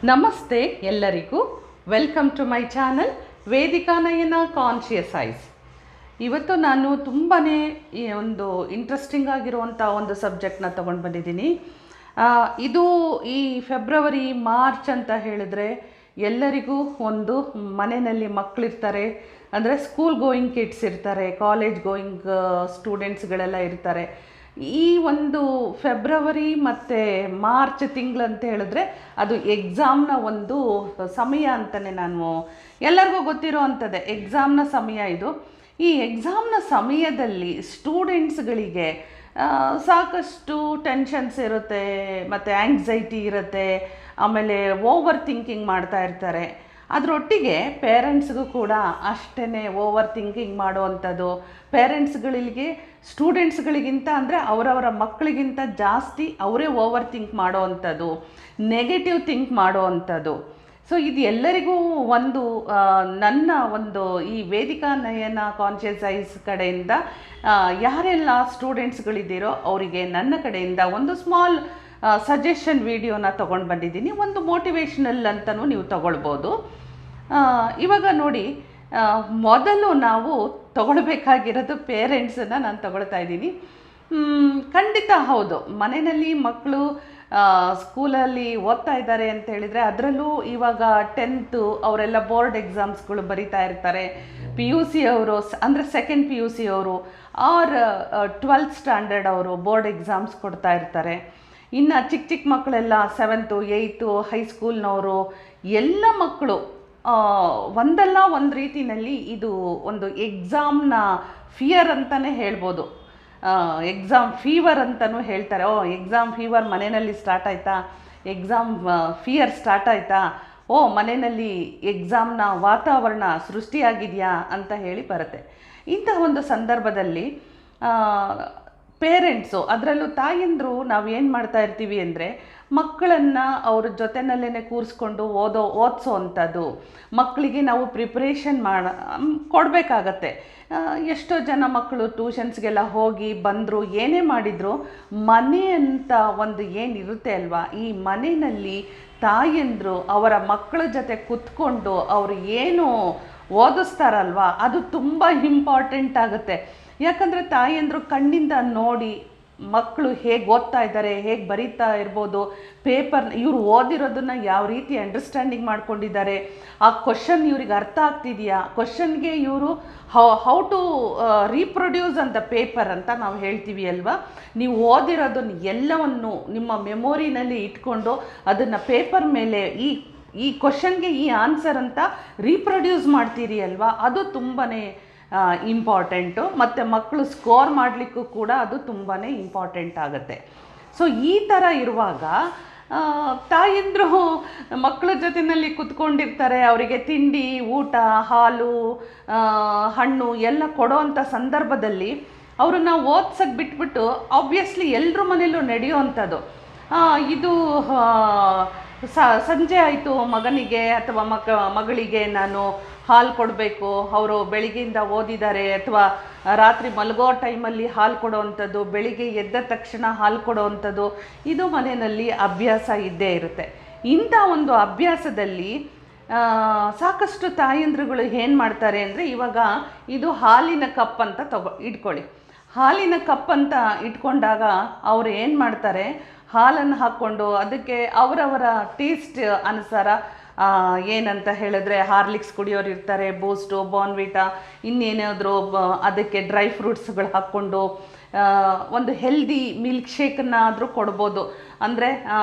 ನಮಸ್ತೆ ಎಲ್ಲರಿಗೂ. Welcome to my channel Vedika Nayana conscious eyes. ಇವತ್ತು ನಾನು ತುಂಬಾ ಒಂದು ಇಂಟ್ರೆಸ್ಟಿಂಗ್ ಆಗಿರುವಂಥ ಒಂದು ಸಬ್ಜೆಕ್ಟ್ನ ತೊಗೊಂಡು ಬಂದಿದ್ದೀನಿ. ಇದು ಈ ಫೆಬ್ರವರಿ ಮಾರ್ಚ್ ಅಂತ ಹೇಳಿದ್ರೆ ಎಲ್ಲರಿಗೂ ಒಂದು ಮನೆಯಲ್ಲಿ ಮಕ್ಕಳಿರ್ತಾರೆ, ಅಂದರೆ ಸ್ಕೂಲ್ ಗೋಯಿಂಗ್ ಕಿಡ್ಸ್ ಇರ್ತಾರೆ, ಕಾಲೇಜ್ ಗೋಯಿಂಗ್ ಸ್ಟೂಡೆಂಟ್ಸ್ಗಳೆಲ್ಲ ಇರ್ತಾರೆ. ಈ ಒಂದು ಫೆಬ್ರವರಿ ಮತ್ತು ಮಾರ್ಚ್ ತಿಂಗಳಂತ ಹೇಳಿದ್ರೆ ಅದು ಎಕ್ಸಾಮ್ನ ಒಂದು ಸಮಯ ಅಂತಲೇ ನಾನು ಎಲ್ಲರಿಗೂ ಗೊತ್ತಿರೋ ಅಂಥದ್ದೇ, ಎಕ್ಸಾಮ್ನ ಸಮಯ ಇದು. ಈ ಎಕ್ಸಾಮ್ನ ಸಮಯದಲ್ಲಿ ಸ್ಟೂಡೆಂಟ್ಸ್ಗಳಿಗೆ ಸಾಕಷ್ಟು ಟೆನ್ಷನ್ಸ್ ಇರುತ್ತೆ, ಮತ್ತು ಆ್ಯಂಗ್ಸೈಟಿ ಇರುತ್ತೆ, ಆಮೇಲೆ ಓವರ್ ಥಿಂಕಿಂಗ್ ಮಾಡ್ತಾ ಇರ್ತಾರೆ. ಅದರೊಟ್ಟಿಗೆ ಪೇರೆಂಟ್ಸ್ಗೂ ಕೂಡ ಅಷ್ಟೇ ಓವರ್ ಥಿಂಕಿಂಗ್ ಮಾಡುವಂಥದ್ದು. ಪೇರೆಂಟ್ಸ್ಗಳಿಗೆ ಸ್ಟೂಡೆಂಟ್ಸ್ಗಳಿಗಿಂತ ಅಂದರೆ ಅವರವರ ಮಕ್ಕಳಿಗಿಂತ ಜಾಸ್ತಿ ಅವರೇ ಓವರ್ ಥಿಂಕ್ ಮಾಡೋವಂಥದ್ದು, ನೆಗೆಟಿವ್ ಥಿಂಕ್ ಮಾಡೋವಂಥದ್ದು. ಸೊ ಇದು ಎಲ್ಲರಿಗೂ ಒಂದು ನನ್ನ ಒಂದು ಈ ವೇದಿಕಾ ನಯನ ಕಾನ್ಷಿಯಸ್ ಐಸ್ ಕಡೆಯಿಂದ ಯಾರೆಲ್ಲ ಸ್ಟೂಡೆಂಟ್ಸ್ಗಳಿದ್ದೀರೋ ಅವರಿಗೆ ನನ್ನ ಕಡೆಯಿಂದ ಒಂದು ಸ್ಮಾಲ್ ಸಜೆಷನ್ ವಿಡಿಯೋನ ತೊಗೊಂಡು ಬಂದಿದ್ದೀನಿ. ಒಂದು ಮೋಟಿವೇಶ್ನಲ್ ಅಂತಲೂ ನೀವು ತಗೊಳ್ಬೋದು. ಇವಾಗ ನೋಡಿ, ಮೊದಲು ನಾವು ತಗೊಳ್ಬೇಕಾಗಿರೋದು ಪೇರೆಂಟ್ಸನ್ನು ನಾನು ತಗೊಳ್ತಾ ಇದ್ದೀನಿ. ಖಂಡಿತ ಹೌದು, ಮನೆಯಲ್ಲಿ ಮಕ್ಕಳು ಸ್ಕೂಲಲ್ಲಿ ಓದ್ತಾ ಇದ್ದಾರೆ ಅಂತ ಹೇಳಿದರೆ, ಅದರಲ್ಲೂ ಇವಾಗ 10th ಅವರೆಲ್ಲ ಬೋರ್ಡ್ ಎಕ್ಸಾಮ್ಸ್ಗಳು ಬರಿತಾ ಇರ್ತಾರೆ. PUC ಅವರು ಅಂದರೆ ಸೆಕೆಂಡ್ PUC ಅವರು ಆರ್ 12th ಸ್ಟ್ಯಾಂಡರ್ಡ್ ಅವರು ಬೋರ್ಡ್ ಎಕ್ಸಾಮ್ಸ್ ಕೊಡ್ತಾ ಇರ್ತಾರೆ. ಇನ್ನು ಚಿಕ್ಕ ಚಿಕ್ಕ ಮಕ್ಕಳೆಲ್ಲ 7th 8th ಹೈಸ್ಕೂಲ್ನವರು ಎಲ್ಲ ಮಕ್ಕಳು ಒಂದಲ್ಲ ಒಂದು ರೀತಿಯಲ್ಲಿ ಇದು ಒಂದು ಎಕ್ಸಾಮ್ನ ಫಿಯರ್ ಅಂತಲೇ ಹೇಳ್ಬೋದು. ಎಕ್ಸಾಮ್ ಫೀವರ್ ಅಂತಲೂ ಹೇಳ್ತಾರೆ. ಎಕ್ಸಾಮ್ ಫೀವರ್ ಮನೆಯಲ್ಲಿ ಸ್ಟಾರ್ಟ್ ಆಯಿತಾ, ಎಕ್ಸಾಮ್ ಫಿಯರ್ ಸ್ಟಾರ್ಟ್ ಆಯಿತಾ, ಮನೆಯಲ್ಲಿ ಎಕ್ಸಾಮ್ನ ವಾತಾವರಣ ಸೃಷ್ಟಿಯಾಗಿದೆಯಾ ಅಂತ ಹೇಳಿ ಬರುತ್ತೆ. ಇಂತಹ ಒಂದು ಸಂದರ್ಭದಲ್ಲಿ ಪೇರೆಂಟ್ಸು, ಅದರಲ್ಲೂ ತಾಯಂದರು, ನಾವು ಏನು ಮಾಡ್ತಾ ಇರ್ತೀವಿ ಅಂದರೆ ಮಕ್ಕಳನ್ನು ಅವ್ರ ಜೊತೆಯಲ್ಲೇ ಕೂರಿಸ್ಕೊಂಡು ಓದಿಸೋ ಅಂಥದ್ದು, ಮಕ್ಕಳಿಗೆ ನಾವು ಪ್ರಿಪ್ರೇಷನ್ ಕೊಡಬೇಕಾಗತ್ತೆ. ಎಷ್ಟೋ ಜನ ಮಕ್ಕಳು ಟ್ಯೂಷನ್ಸ್ಗೆಲ್ಲ ಹೋಗಿ ಬಂದರು, ಏನೇ ಮಾಡಿದರು, ಮನೆ ಅಂತ ಒಂದು ಏನಿರುತ್ತೆ ಅಲ್ವಾ, ಈ ಮನೆಯಲ್ಲಿ ತಾಯಂದರು ಅವರ ಮಕ್ಕಳ ಜೊತೆ ಕೂತ್ಕೊಂಡು ಅವರು ಏನು ಓದಿಸ್ತಾರಲ್ವ, ಅದು ತುಂಬ ಇಂಪಾರ್ಟೆಂಟ್ ಆಗುತ್ತೆ. ಯಾಕಂದರೆ ತಾಯಂದರು ಕಣ್ಣಿಂದ ನೋಡಿ ಮಕ್ಕಳು ಹೇಗೆ ಓದ್ತಾ ಇದ್ದಾರೆ, ಹೇಗೆ ಬರೀತಾ ಇರ್ಬೋದು, ಪೇಪರ್ ಇವರು ಓದಿರೋದನ್ನು ಯಾವ ರೀತಿ ಅಂಡರ್ಸ್ಟ್ಯಾಂಡಿಂಗ್ ಮಾಡ್ಕೊಂಡಿದ್ದಾರೆ, ಆ ಕ್ವಶನ್ ಇವ್ರಿಗೆ ಅರ್ಥ ಆಗ್ತಿದೆಯಾ, ಕ್ವಶನ್ಗೆ ಇವರು ಹೌ ಟು ರೀಪ್ರೊಡ್ಯೂಸ್ ಅಂತ ಪೇಪರ್ ಅಂತ ನಾವು ಹೇಳ್ತೀವಿ ಅಲ್ವಾ. ನೀವು ಓದಿರೋದನ್ನು ಎಲ್ಲವನ್ನು ನಿಮ್ಮ ಮೆಮೊರಿನಲ್ಲಿ ಇಟ್ಕೊಂಡು ಅದನ್ನು ಪೇಪರ್ ಮೇಲೆ ಈ ಕ್ವಶನ್ಗೆ ಈ ಆನ್ಸರ್ ಅಂತ ರೀಪ್ರೊಡ್ಯೂಸ್ ಮಾಡ್ತೀರಿ ಅಲ್ವಾ, ಅದು ತುಂಬಾ ಇಂಪಾರ್ಟೆಂಟು. ಮತ್ತು ಮಕ್ಕಳು ಸ್ಕೋರ್ ಮಾಡಲಿಕ್ಕೂ ಕೂಡ ಅದು ತುಂಬಾ ಇಂಪಾರ್ಟೆಂಟ್ ಆಗುತ್ತೆ. ಸೊ ಈ ಥರ ಇರುವಾಗ ತಾಯಂದರು ಮಕ್ಕಳ ಜೊತೆಯಲ್ಲಿ ಕೂತ್ಕೊಂಡಿರ್ತಾರೆ, ಅವರಿಗೆ ತಿಂಡಿ, ಊಟ, ಹಾಲು, ಹಣ್ಣು ಎಲ್ಲ ಕೊಡೋವಂಥ ಸಂದರ್ಭದಲ್ಲಿ ಅವ್ರನ್ನ ಓದ್ಸಕ್ಕೆ ಬಿಟ್ಬಿಟ್ಟು ಆಬ್ವಿಯಸ್ಲಿ ಎಲ್ಲರ ಮನೇಲೂ ನಡೆಯೋವಂಥದ್ದು, ಇದು ಸಂಜೆ ಆಯಿತು ಮಗನಿಗೆ ಅಥವಾ ಮಗಳಿಗೆ ನಾನು ಹಾಲು ಕೊಡಬೇಕು, ಅವರು ಬೆಳಿಗ್ಗೆಯಿಂದ ಓದಿದ್ದಾರೆ, ಅಥವಾ ರಾತ್ರಿ ಮಲಗೋ ಟೈಮಲ್ಲಿ ಹಾಲು ಕೊಡೋವಂಥದ್ದು, ಬೆಳಿಗ್ಗೆ ಎದ್ದ ತಕ್ಷಣ ಹಾಲು ಕೊಡೋವಂಥದ್ದು, ಇದು ಮನೆಯಲ್ಲಿ ಅಭ್ಯಾಸ ಇದ್ದೇ ಇರುತ್ತೆ. ಇಂಥ ಒಂದು ಅಭ್ಯಾಸದಲ್ಲಿ ಸಾಕಷ್ಟು ತಾಯಂದ್ರುಗಳು ಏನು ಮಾಡ್ತಾರೆ ಅಂದರೆ, ಇವಾಗ ಇದು ಹಾಲಿನ ಕಪ್ ಅಂತ ಇಟ್ಕೊಳ್ಳಿ. ಹಾಲಿನ ಕಪ್ ಅಂತ ಇಟ್ಕೊಂಡಾಗ ಅವರು ಏನು ಮಾಡ್ತಾರೆ, ಹಾಲನ್ನು ಹಾಕ್ಕೊಂಡು ಅದಕ್ಕೆ ಅವರವರ ಟೇಸ್ಟ್ ಅನುಸಾರ ಏನಂತ ಹೇಳಿದ್ರೆ ಹಾರ್ಲಿಕ್ಸ್ ಕುಡಿಯೋರು ಇರ್ತಾರೆ, ಬೂಸ್ಟು, ಬಾರ್ನ್ವಿಟಾ, ಇನ್ನೇನಾದರೂ ಅದಕ್ಕೆ ಡ್ರೈ ಫ್ರೂಟ್ಸ್ಗಳು ಹಾಕ್ಕೊಂಡು ಒಂದು ಹೆಲ್ದಿ ಮಿಲ್ಕ್ ಶೇಕನ್ನು ಆದರೂ ಕೊಡ್ಬೋದು. ಅಂದರೆ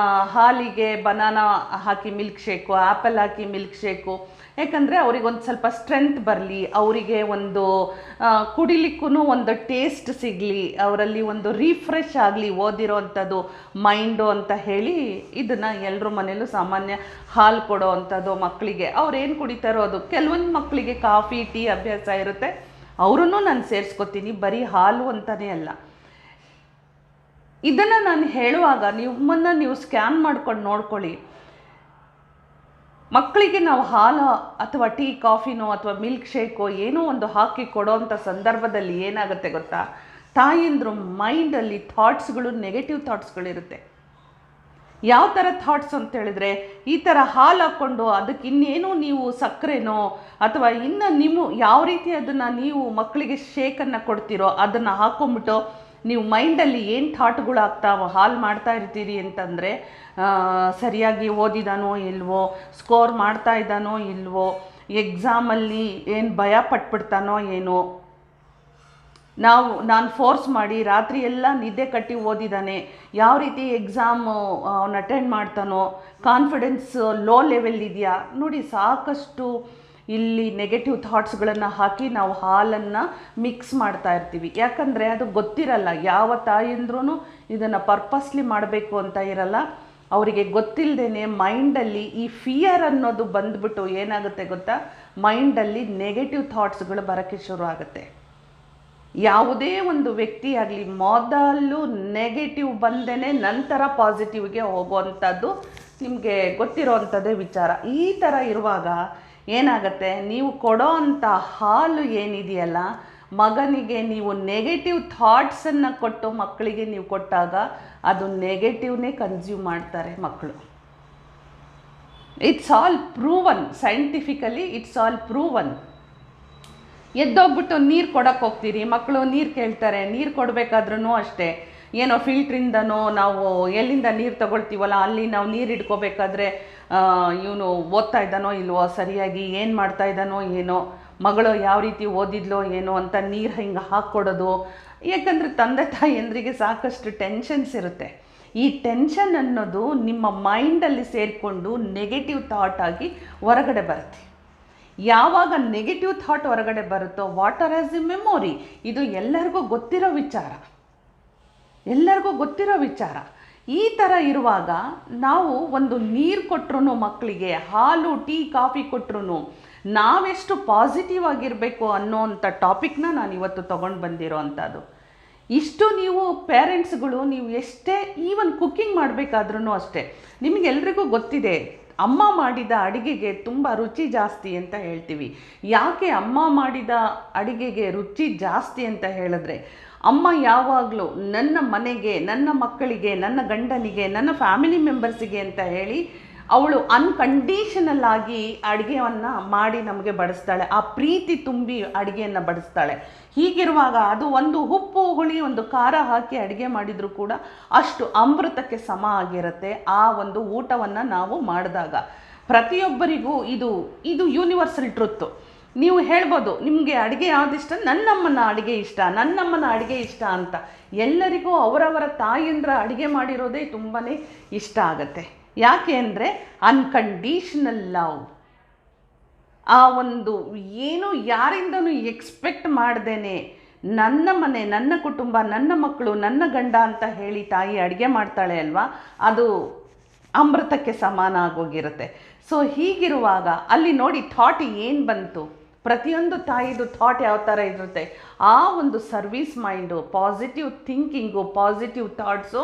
ಹಾಲಿಗೆ ಬನಾನಾ ಹಾಕಿ ಮಿಲ್ಕ್ ಶೇಕು, ಆ್ಯಪಲ್ ಹಾಕಿ ಮಿಲ್ಕ್ ಶೇಕು, ಯಾಕಂದರೆ ಅವ್ರಿಗೊಂದು ಸ್ವಲ್ಪ ಸ್ಟ್ರೆಂತ್ ಬರಲಿ, ಅವರಿಗೆ ಒಂದು ಕುಡಿಲಿಕ್ಕೂ ಒಂದು ಟೇಸ್ಟ್ ಸಿಗಲಿ, ಅವರಲ್ಲಿ ಒಂದು ರಿಫ್ರೆಶ್ ಆಗಲಿ ಓದಿರೋ ಅಂಥದ್ದು ಮೈಂಡು ಅಂತ ಹೇಳಿ ಇದನ್ನು ಎಲ್ಲರ ಮನೇಲೂ ಸಾಮಾನ್ಯ ಹಾಲು ಕೊಡೋ ಅಂಥದ್ದು ಮಕ್ಕಳಿಗೆ. ಅವ್ರೇನು ಕುಡಿತಾರೋ ಅದು. ಕೆಲವೊಂದು ಮಕ್ಕಳಿಗೆ ಕಾಫಿ, ಟೀ ಅಭ್ಯಾಸ ಇರುತ್ತೆ, ಅವರನ್ನು ನಾನು ಸೇರಿಸ್ಕೊತೀನಿ, ಬರೀ ಹಾಲು ಅಂತಲೇ ಅಲ್ಲ. ಇದನ್ನು ನಾನು ಹೇಳುವಾಗ ನಿಮ್ಮನ್ನು ನೀವು ಸ್ಕ್ಯಾನ್ ಮಾಡ್ಕೊಂಡು ನೋಡ್ಕೊಳ್ಳಿ. ಮಕ್ಕಳಿಗೆ ನಾವು ಹಾಲು ಅಥವಾ ಟೀ, ಕಾಫಿನೋ ಅಥವಾ ಮಿಲ್ಕ್ ಶೇಕೋ ಏನೋ ಒಂದು ಹಾಕಿ ಕೊಡೋವಂಥ ಸಂದರ್ಭದಲ್ಲಿ ಏನಾಗುತ್ತೆ ಗೊತ್ತಾ, ತಾಯಂದ್ರ ಮೈಂಡಲ್ಲಿ ಥಾಟ್ಸ್ಗಳು, ನೆಗೆಟಿವ್ ಥಾಟ್ಸ್ಗಳಿರುತ್ತೆ. ಯಾವ ಥರ ಥಾಟ್ಸ್ ಅಂತ ಹೇಳಿದ್ರೆ, ಈ ಥರ ಹಾಲು ಹಾಕ್ಕೊಂಡು ಅದಕ್ಕೆ ಇನ್ನೇನು ನೀವು ಸಕ್ಕರೆನೋ ಅಥವಾ ಇನ್ನು ನೀವು ಯಾವ ರೀತಿ ಅದನ್ನು ನೀವು ಮಕ್ಕಳಿಗೆ ಶೇಕನ್ನು ಕೊಡ್ತೀರೋ ಅದನ್ನು ಹಾಕ್ಕೊಂಬಿಟ್ಟು ನೀವು ಮೈಂಡಲ್ಲಿ ಏನು ಥಾಟ್ಗಳು ಆಗ್ತಾವೋ ಹಾಲು ಮಾಡ್ತಾ ಇರ್ತೀರಿ ಅಂತಂದರೆ, ಸರಿಯಾಗಿ ಓದಿದಾನೋ ಇಲ್ವೋ, ಸ್ಕೋರ್ ಮಾಡ್ತಾ ಇದ್ದಾನೋ ಇಲ್ವೋ, ಎಕ್ಸಾಮಲ್ಲಿ ಏನು ಭಯ ಪಟ್ಬಿಡ್ತಾನೋ ಏನೋ, ನಾನು ಫೋರ್ಸ್ ಮಾಡಿ ರಾತ್ರಿ ಎಲ್ಲ ನಿದ್ದೆ ಕಟ್ಟಿ ಓದಿದ್ದಾನೆ, ಯಾವ ರೀತಿ ಎಕ್ಸಾಮು ಅವನು ಅಟೆಂಡ್ ಮಾಡ್ತಾನೋ, ಕಾನ್ಫಿಡೆನ್ಸ್ ಲೋ ಲೆವೆಲ್ ಇದೆಯಾ ನೋಡಿ, ಸಾಕಷ್ಟು ಇಲ್ಲಿ ನೆಗೆಟಿವ್ ಥಾಟ್ಸ್ಗಳನ್ನು ಹಾಕಿ ನಾವು ಹಾಲನ್ನು ಮಿಕ್ಸ್ ಮಾಡ್ತಾ ಇರ್ತೀವಿ. ಯಾಕಂದರೆ ಅದು ಗೊತ್ತಿರಲ್ಲ, ಯಾವ ತಾಯಂದ್ರೂ ಇದನ್ನು ಪರ್ಪಸ್ಲಿ ಮಾಡಬೇಕು ಅಂತ ಇರಲ್ಲ. ಅವರಿಗೆ ಗೊತ್ತಿಲ್ಲದೇ ಮೈಂಡಲ್ಲಿ ಈ ಫಿಯರ್ ಅನ್ನೋದು ಬಂದ್ಬಿಟ್ಟು ಏನಾಗುತ್ತೆ ಗೊತ್ತಾ, ಮೈಂಡಲ್ಲಿ ನೆಗೆಟಿವ್ ಥಾಟ್ಸ್ಗಳು ಬರೋಕ್ಕೆ ಶುರು ಆಗುತ್ತೆ. ಯಾವುದೇ ಒಂದು ವ್ಯಕ್ತಿ ಆಗಲಿ ಮೊದಲು ನೆಗೆಟಿವ್ ಬಂದೇ ನಂತರ ಪಾಸಿಟಿವ್ಗೆ ಹೋಗುವಂಥದ್ದು ನಿಮಗೆ ಗೊತ್ತಿರೋವಂಥದ್ದೇ ವಿಚಾರ. ಈ ಥರ ಇರುವಾಗ ಏನಾಗುತ್ತೆ, ನೀವು ಕೊಡೋ ಅಂಥ ಹಾಲು ಏನಿದೆಯಲ್ಲ, ಮಗನಿಗೆ ನೀವು ನೆಗೆಟಿವ್ ಥಾಟ್ಸನ್ನು ಕೊಟ್ಟು ಮಕ್ಕಳಿಗೆ ನೀವು ಕೊಟ್ಟಾಗ ಅದು ನೆಗೆಟಿವ್ನೇ ಕನ್ಸ್ಯೂಮ್ ಮಾಡ್ತಾರೆ ಮಕ್ಕಳು. It's all proven, scientifically it's all proven. ಎದ್ದೋಗ್ಬಿಟ್ಟು ನೀರು ಕೊಡೋಕ್ಕೆ ಹೋಗ್ತೀರಿ, ಮಕ್ಕಳು ನೀರು ಕೇಳ್ತಾರೆ, ನೀರು ಕೊಡಬೇಕಾದ್ರೂ ಅಷ್ಟೇ, ಏನೋ ಫಿಲ್ಟ್ರಿಂದನೋ ನಾವು ಎಲ್ಲಿಂದ ನೀರು ತಗೊಳ್ತೀವಲ್ಲ ಅಲ್ಲಿ ನಾವು ನೀರು ಇಟ್ಕೋಬೇಕಾದ್ರೆ ಇವನು ಓದ್ತಾ ಇದ್ದಾನೋ ಇಲ್ವೋ, ಸರಿಯಾಗಿ ಏನು ಮಾಡ್ತಾ ಇದ್ದಾನೋ ಏನೋ, ಮಗಳು ಯಾವ ರೀತಿ ಓದಿದ್ಲೋ ಏನೋ ಅಂತ ನೀರು ಹಿಂಗೆ ಹಾಕ್ಕೊಡೋದು. ಯಾಕಂದರೆ ತಂದೆ ತಾಯಿಯಂದ್ರಿಗೆ ಸಾಕಷ್ಟು ಟೆನ್ಷನ್ಸ್ ಇರುತ್ತೆ. ಈ ಟೆನ್ಷನ್ ಅನ್ನೋದು ನಿಮ್ಮ ಮೈಂಡಲ್ಲಿ ಸೇರಿಕೊಂಡು ನೆಗೆಟಿವ್ ಥಾಟ್ ಆಗಿ ಹೊರಗಡೆ ಬರುತ್ತೆ. ಯಾವಾಗ ನೆಗೆಟಿವ್ ಥಾಟ್ ಹೊರಗಡೆ ಬರುತ್ತೋ, ವಾಟರ್ ಆ್ಯಸ್ ಎ ಮೆಮೊರಿ, ಇದು ಎಲ್ಲರಿಗೂ ಗೊತ್ತಿರೋ ವಿಚಾರ. ಈ ಥರ ಇರುವಾಗ ನಾವು ಒಂದು ನೀರು ಕೊಟ್ಟರು ಮಕ್ಕಳಿಗೆ, ಹಾಲು ಟೀ ಕಾಫಿ ಕೊಟ್ಟರು ನಾವೆಷ್ಟು ಪಾಸಿಟಿವ್ ಆಗಿರಬೇಕು ಅನ್ನೋವಂಥ ಟಾಪಿಕ್ನ ನಾನು ಇವತ್ತು ತೊಗೊಂಡು ಬಂದಿರೋ ಅಂಥದ್ದು. ಇಷ್ಟು ನೀವು ಪೇರೆಂಟ್ಸ್ಗಳು ನೀವು ಎಷ್ಟೇ ಈವನ್ ಕುಕ್ಕಿಂಗ್ ಮಾಡಬೇಕಾದ್ರೂ ಅಷ್ಟೇ, ನಿಮಗೆಲ್ರಿಗೂ ಗೊತ್ತಿದೆ ಅಮ್ಮ ಮಾಡಿದ ಅಡುಗೆಗೆ ತುಂಬ ರುಚಿ ಜಾಸ್ತಿ ಅಂತ ಹೇಳ್ತೀವಿ. ಯಾಕೆ ಅಮ್ಮ ಮಾಡಿದ ಅಡುಗೆಗೆ ರುಚಿ ಜಾಸ್ತಿ ಅಂತ ಹೇಳಿದ್ರೆ, ಅಮ್ಮ ಯಾವಾಗಲೂ ನನ್ನ ಮನೆಗೆ, ನನ್ನ ಮಕ್ಕಳಿಗೆ, ನನ್ನ ಗಂಡನಿಗೆ, ನನ್ನ ಫ್ಯಾಮಿಲಿ ಮೆಂಬರ್ಸಿಗೆ ಅಂತ ಹೇಳಿ ಅವಳು ಅನ್ಕಂಡೀಷನಲ್ ಆಗಿ ಅಡುಗೆಯನ್ನು ಮಾಡಿ ನಮಗೆ ಬಡಿಸ್ತಾಳೆ. ಆ ಪ್ರೀತಿ ತುಂಬಿ ಅಡುಗೆಯನ್ನು ಬಡಿಸ್ತಾಳೆ. ಹೀಗಿರುವಾಗ ಅದು ಒಂದು ಉಪ್ಪು ಹುಳಿ ಒಂದು ಖಾರ ಹಾಕಿ ಅಡುಗೆ ಮಾಡಿದರೂ ಕೂಡ ಅಷ್ಟು ಅಮೃತಕ್ಕೆ ಸಮ ಆಗಿರುತ್ತೆ ಆ ಒಂದು ಊಟವನ್ನು ನಾವು ಮಾಡಿದಾಗ. ಪ್ರತಿಯೊಬ್ಬರಿಗೂ ಇದು ಯೂನಿವರ್ಸಲ್ ಟ್ರುತ್ತು. ನೀವು ಹೇಳ್ಬೋದು ನಿಮಗೆ ಅಡುಗೆ ಯಾವುದಿಷ್ಟ, ನನ್ನಮ್ಮನ ಅಡುಗೆ ಇಷ್ಟ ಅಂತ. ಎಲ್ಲರಿಗೂ ಅವರವರ ತಾಯಿಯಂದ್ರ ಅಡುಗೆ ಮಾಡಿರೋದೇ ತುಂಬಾ ಇಷ್ಟ ಆಗುತ್ತೆ. ಯಾಕೆ ಅಂದರೆ ಅನ್ಕಂಡೀಷನಲ್ ಲವ್, ಆ ಒಂದು ಏನು ಯಾರಿಂದನೂ ಎಕ್ಸ್ಪೆಕ್ಟ್ ಮಾಡ್ದೇನೆ ನನ್ನ ಮನೆ, ನನ್ನ ಕುಟುಂಬ, ನನ್ನ ಮಕ್ಕಳು, ನನ್ನ ಗಂಡ ಅಂತ ಹೇಳಿ ತಾಯಿ ಅಡುಗೆ ಮಾಡ್ತಾಳೆ ಅಲ್ವಾ, ಅದು ಅಮೃತಕ್ಕೆ ಸಮಾನ ಆಗೋಗಿರುತ್ತೆ. ಸೊ ಹೀಗಿರುವಾಗ ಅಲ್ಲಿ ನೋಡಿ ಥಾಟ್ ಏನು ಬಂತು, ಪ್ರತಿಯೊಂದು ತಾಯಿದು ಥಾಟ್ ಯಾವ ಥರ ಇರುತ್ತೆ, ಆ ಒಂದು service mind, positive thinking, positive thoughts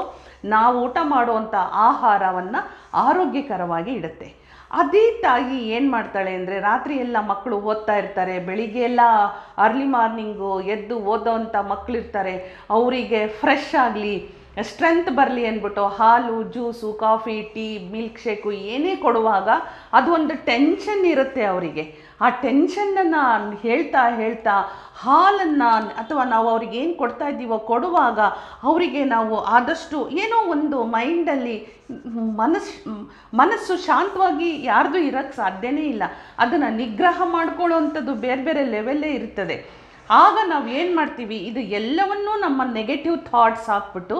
ನಾವು ಊಟ ಮಾಡುವಂಥ ಆಹಾರವನ್ನು ಆರೋಗ್ಯಕರವಾಗಿ ಇಡುತ್ತೆ. ಅದೇ ತಾಯಿ ಏನು ಮಾಡ್ತಾಳೆ ಅಂದರೆ, ರಾತ್ರಿ ಎಲ್ಲ ಮಕ್ಕಳು ಓದ್ತಾ ಇರ್ತಾರೆ, ಬೆಳಿಗ್ಗೆ ಎಲ್ಲ ಅರ್ಲಿ ಮಾರ್ನಿಂಗು ಎದ್ದು ಓದೋವಂಥ ಮಕ್ಕಳಿರ್ತಾರೆ, ಅವರಿಗೆ ಫ್ರೆಶ್ ಆಗಲಿ, ಸ್ಟ್ರೆಂತ್ ಬರಲಿ ಅಂದ್ಬಿಟ್ಟು ಹಾಲು, juice, coffee, tea, milk shake ಏನೇ ಕೊಡುವಾಗ ಅದು ಒಂದು ಟೆನ್ಷನ್ ಇರುತ್ತೆ ಅವರಿಗೆ. ಆ ಟೆನ್ಷನ್ನನ್ನು ಹೇಳ್ತಾ ಹಾಲನ್ನು ಅಥವಾ ನಾವು ಅವ್ರಿಗೆ ಏನು ಕೊಡ್ತಾ ಇದ್ದೀವೋ ಕೊಡುವಾಗ ಅವರಿಗೆ ನಾವು ಆದಷ್ಟು ಏನೋ ಒಂದು ಮೈಂಡಲ್ಲಿ ಮನಸ್ಸು ಶಾಂತವಾಗಿ ಯಾರ್ದು ಇರೋಕ್ಕೆ ಸಾಧ್ಯನೇ ಇಲ್ಲ. ಅದನ್ನು ನಿಗ್ರಹ ಮಾಡ್ಕೊಳ್ಳೋವಂಥದ್ದು ಬೇರೆ ಬೇರೆ ಲೆವೆಲ್ಲೇ ಇರ್ತದೆ. ಆಗ ನಾವು ಏನು ಮಾಡ್ತೀವಿ, ಇದು ಎಲ್ಲವನ್ನೂ ನಮ್ಮ ನೆಗೆಟಿವ್ ಥಾಟ್ಸ್ ಹಾಕ್ಬಿಟ್ಟು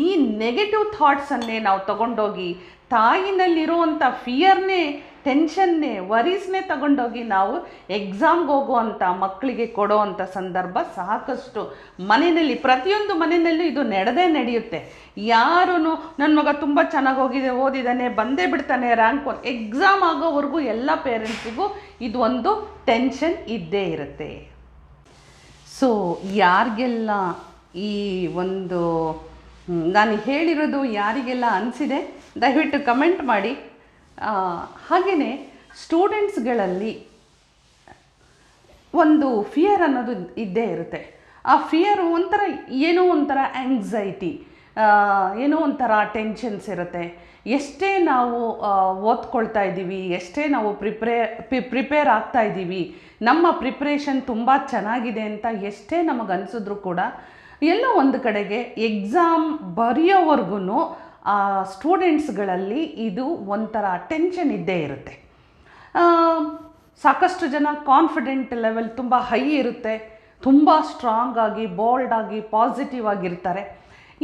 ಈ ನೆಗೆಟಿವ್ ಥಾಟ್ಸನ್ನೇ ನಾವು ತಗೊಂಡೋಗಿ ತಾಯಿನಲ್ಲಿರುವಂಥ ಫಿಯರ್ನೇ, ಟೆನ್ಷನ್ನೇ, ವರೀಸ್ನೇ ತಗೊಂಡೋಗಿ ನಾವು ಎಕ್ಸಾಮ್ಗೆ ಹೋಗುವಂಥ ಮಕ್ಕಳಿಗೆ ಕೊಡೋವಂಥ ಸಂದರ್ಭ ಸಾಕಷ್ಟು ಮನೆಯಲ್ಲಿ, ಪ್ರತಿಯೊಂದು ಮನೆಯಲ್ಲೂ ಇದು ನಡೆಯುತ್ತೆ. ಯಾರೂ ನನ್ನ ಮಗ ತುಂಬ ಚೆನ್ನಾಗಿ ಓದಿದ್ದಾನೆ, ಬಂದೇ ಬಿಡ್ತಾನೆ ರ್ಯಾಂಕ್ 1, ಎಕ್ಸಾಮ್ ಆಗೋವರೆಗೂ ಎಲ್ಲ ಪೇರೆಂಟ್ಸಿಗೂ ಇದು ಒಂದು ಟೆನ್ಷನ್ ಇದ್ದೇ ಇರುತ್ತೆ. ಸೊ ಯಾರಿಗೆಲ್ಲ ಈ ಒಂದು ನಾನು ಹೇಳಿರೋದು ಯಾರಿಗೆಲ್ಲ ಅನಿಸಿದೆ ದಯವಿಟ್ಟು ಕಮೆಂಟ್ ಮಾಡಿ. ಹಾಗೆಯೇ ಸ್ಟೂಡೆಂಟ್ಸ್ಗಳಲ್ಲಿ ಒಂದು ಫಿಯರ್ ಅನ್ನೋದು ಇದ್ದೇ ಇರುತ್ತೆ. ಆ ಫಿಯರು ಏನೋ ಒಂಥರ ಆ್ಯಂಗ್ಸೈಟಿ, ಏನೋ ಒಂಥರ ಟೆನ್ಷನ್ಸ್ ಇರುತ್ತೆ. ಎಷ್ಟೇ ನಾವು ಓದ್ಕೊಳ್ತಾ ಇದ್ದೀವಿ, ಎಷ್ಟೇ ನಾವು ಪ್ರಿಪೇರ್ ಆಗ್ತಾ ಇದ್ದೀವಿ, ನಮ್ಮ ಪ್ರಿಪ್ರೇಷನ್ ತುಂಬ ಚೆನ್ನಾಗಿದೆ ಅಂತ ಎಷ್ಟೇ ನಮಗನ್ಸಿದ್ರು ಕೂಡ ಎಲ್ಲೋ ಒಂದು ಕಡೆಗೆ ಎಕ್ಸಾಮ್ ಬರೆಯೋವರೆಗೂ ಸ್ಟೂಡೆಂಟ್ಸ್ಗಳಲ್ಲಿ ಇದು ಒಂಥರ ಟೆನ್ಷನ್ ಇದ್ದೇ ಇರುತ್ತೆ. ಸಾಕಷ್ಟು ಜನ ಕಾನ್ಫಿಡೆಂಟ್ ಲೆವೆಲ್ ತುಂಬ ಹೈ ಇರುತ್ತೆ, ತುಂಬ ಸ್ಟ್ರಾಂಗ್ ಆಗಿ, ಬೋಲ್ಡ್ ಆಗಿ, ಪಾಸಿಟಿವ್ ಆಗಿರ್ತಾರೆ.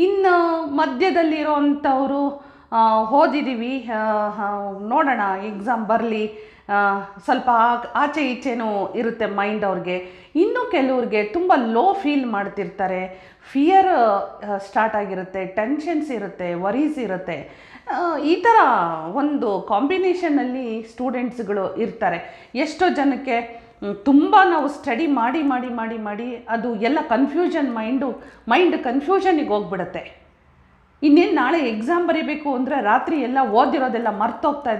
ಇನ್ನು ಮಧ್ಯದಲ್ಲಿರೋ ಅಂಥವರು ಓದಿದ್ದೀವಿ, ನೋಡೋಣ ಎಕ್ಸಾಮ್ ಬರಲಿ, ಸ್ವಲ್ಪ ಆಚೆ ಈಚೆನೂ ಇರುತ್ತೆ ಮೈಂಡ್ ಅವ್ರಿಗೆ. ಇನ್ನು ಕೆಲವ್ರಿಗೆ ತುಂಬ ಲೋ ಫೀಲ್ ಮಾಡ್ತಿರ್ತಾರೆ, ಫಿಯರ್ ಸ್ಟಾರ್ಟ್ ಆಗಿರುತ್ತೆ, ಟೆನ್ಷನ್ಸ್ ಇರುತ್ತೆ, ವರೀಸ್ ಇರುತ್ತೆ. ಈ ಥರ ಒಂದು ಕಾಂಬಿನೇಷನಲ್ಲಿ ಸ್ಟೂಡೆಂಟ್ಸ್ಗಳು ಇರ್ತಾರೆ. ಎಷ್ಟೋ ಜನಕ್ಕೆ ತುಂಬ ನಾವು ಸ್ಟಡಿ ಮಾಡಿ ಮಾಡಿ ಮಾಡಿ ಮಾಡಿ ಅದು ಎಲ್ಲ ಕನ್ಫ್ಯೂಷನ್, ಮೈಂಡ್ ಕನ್ಫ್ಯೂಷನಿಗೆ ಹೋಗ್ಬಿಡುತ್ತೆ. ಇನ್ನೇನು ನಾಳೆ ಎಕ್ಸಾಮ್ ಬರೀಬೇಕು ಅಂದರೆ ರಾತ್ರಿ ಎಲ್ಲ ಓದಿರೋದೆಲ್ಲ ಮರ್ತೋಗ್ತಾ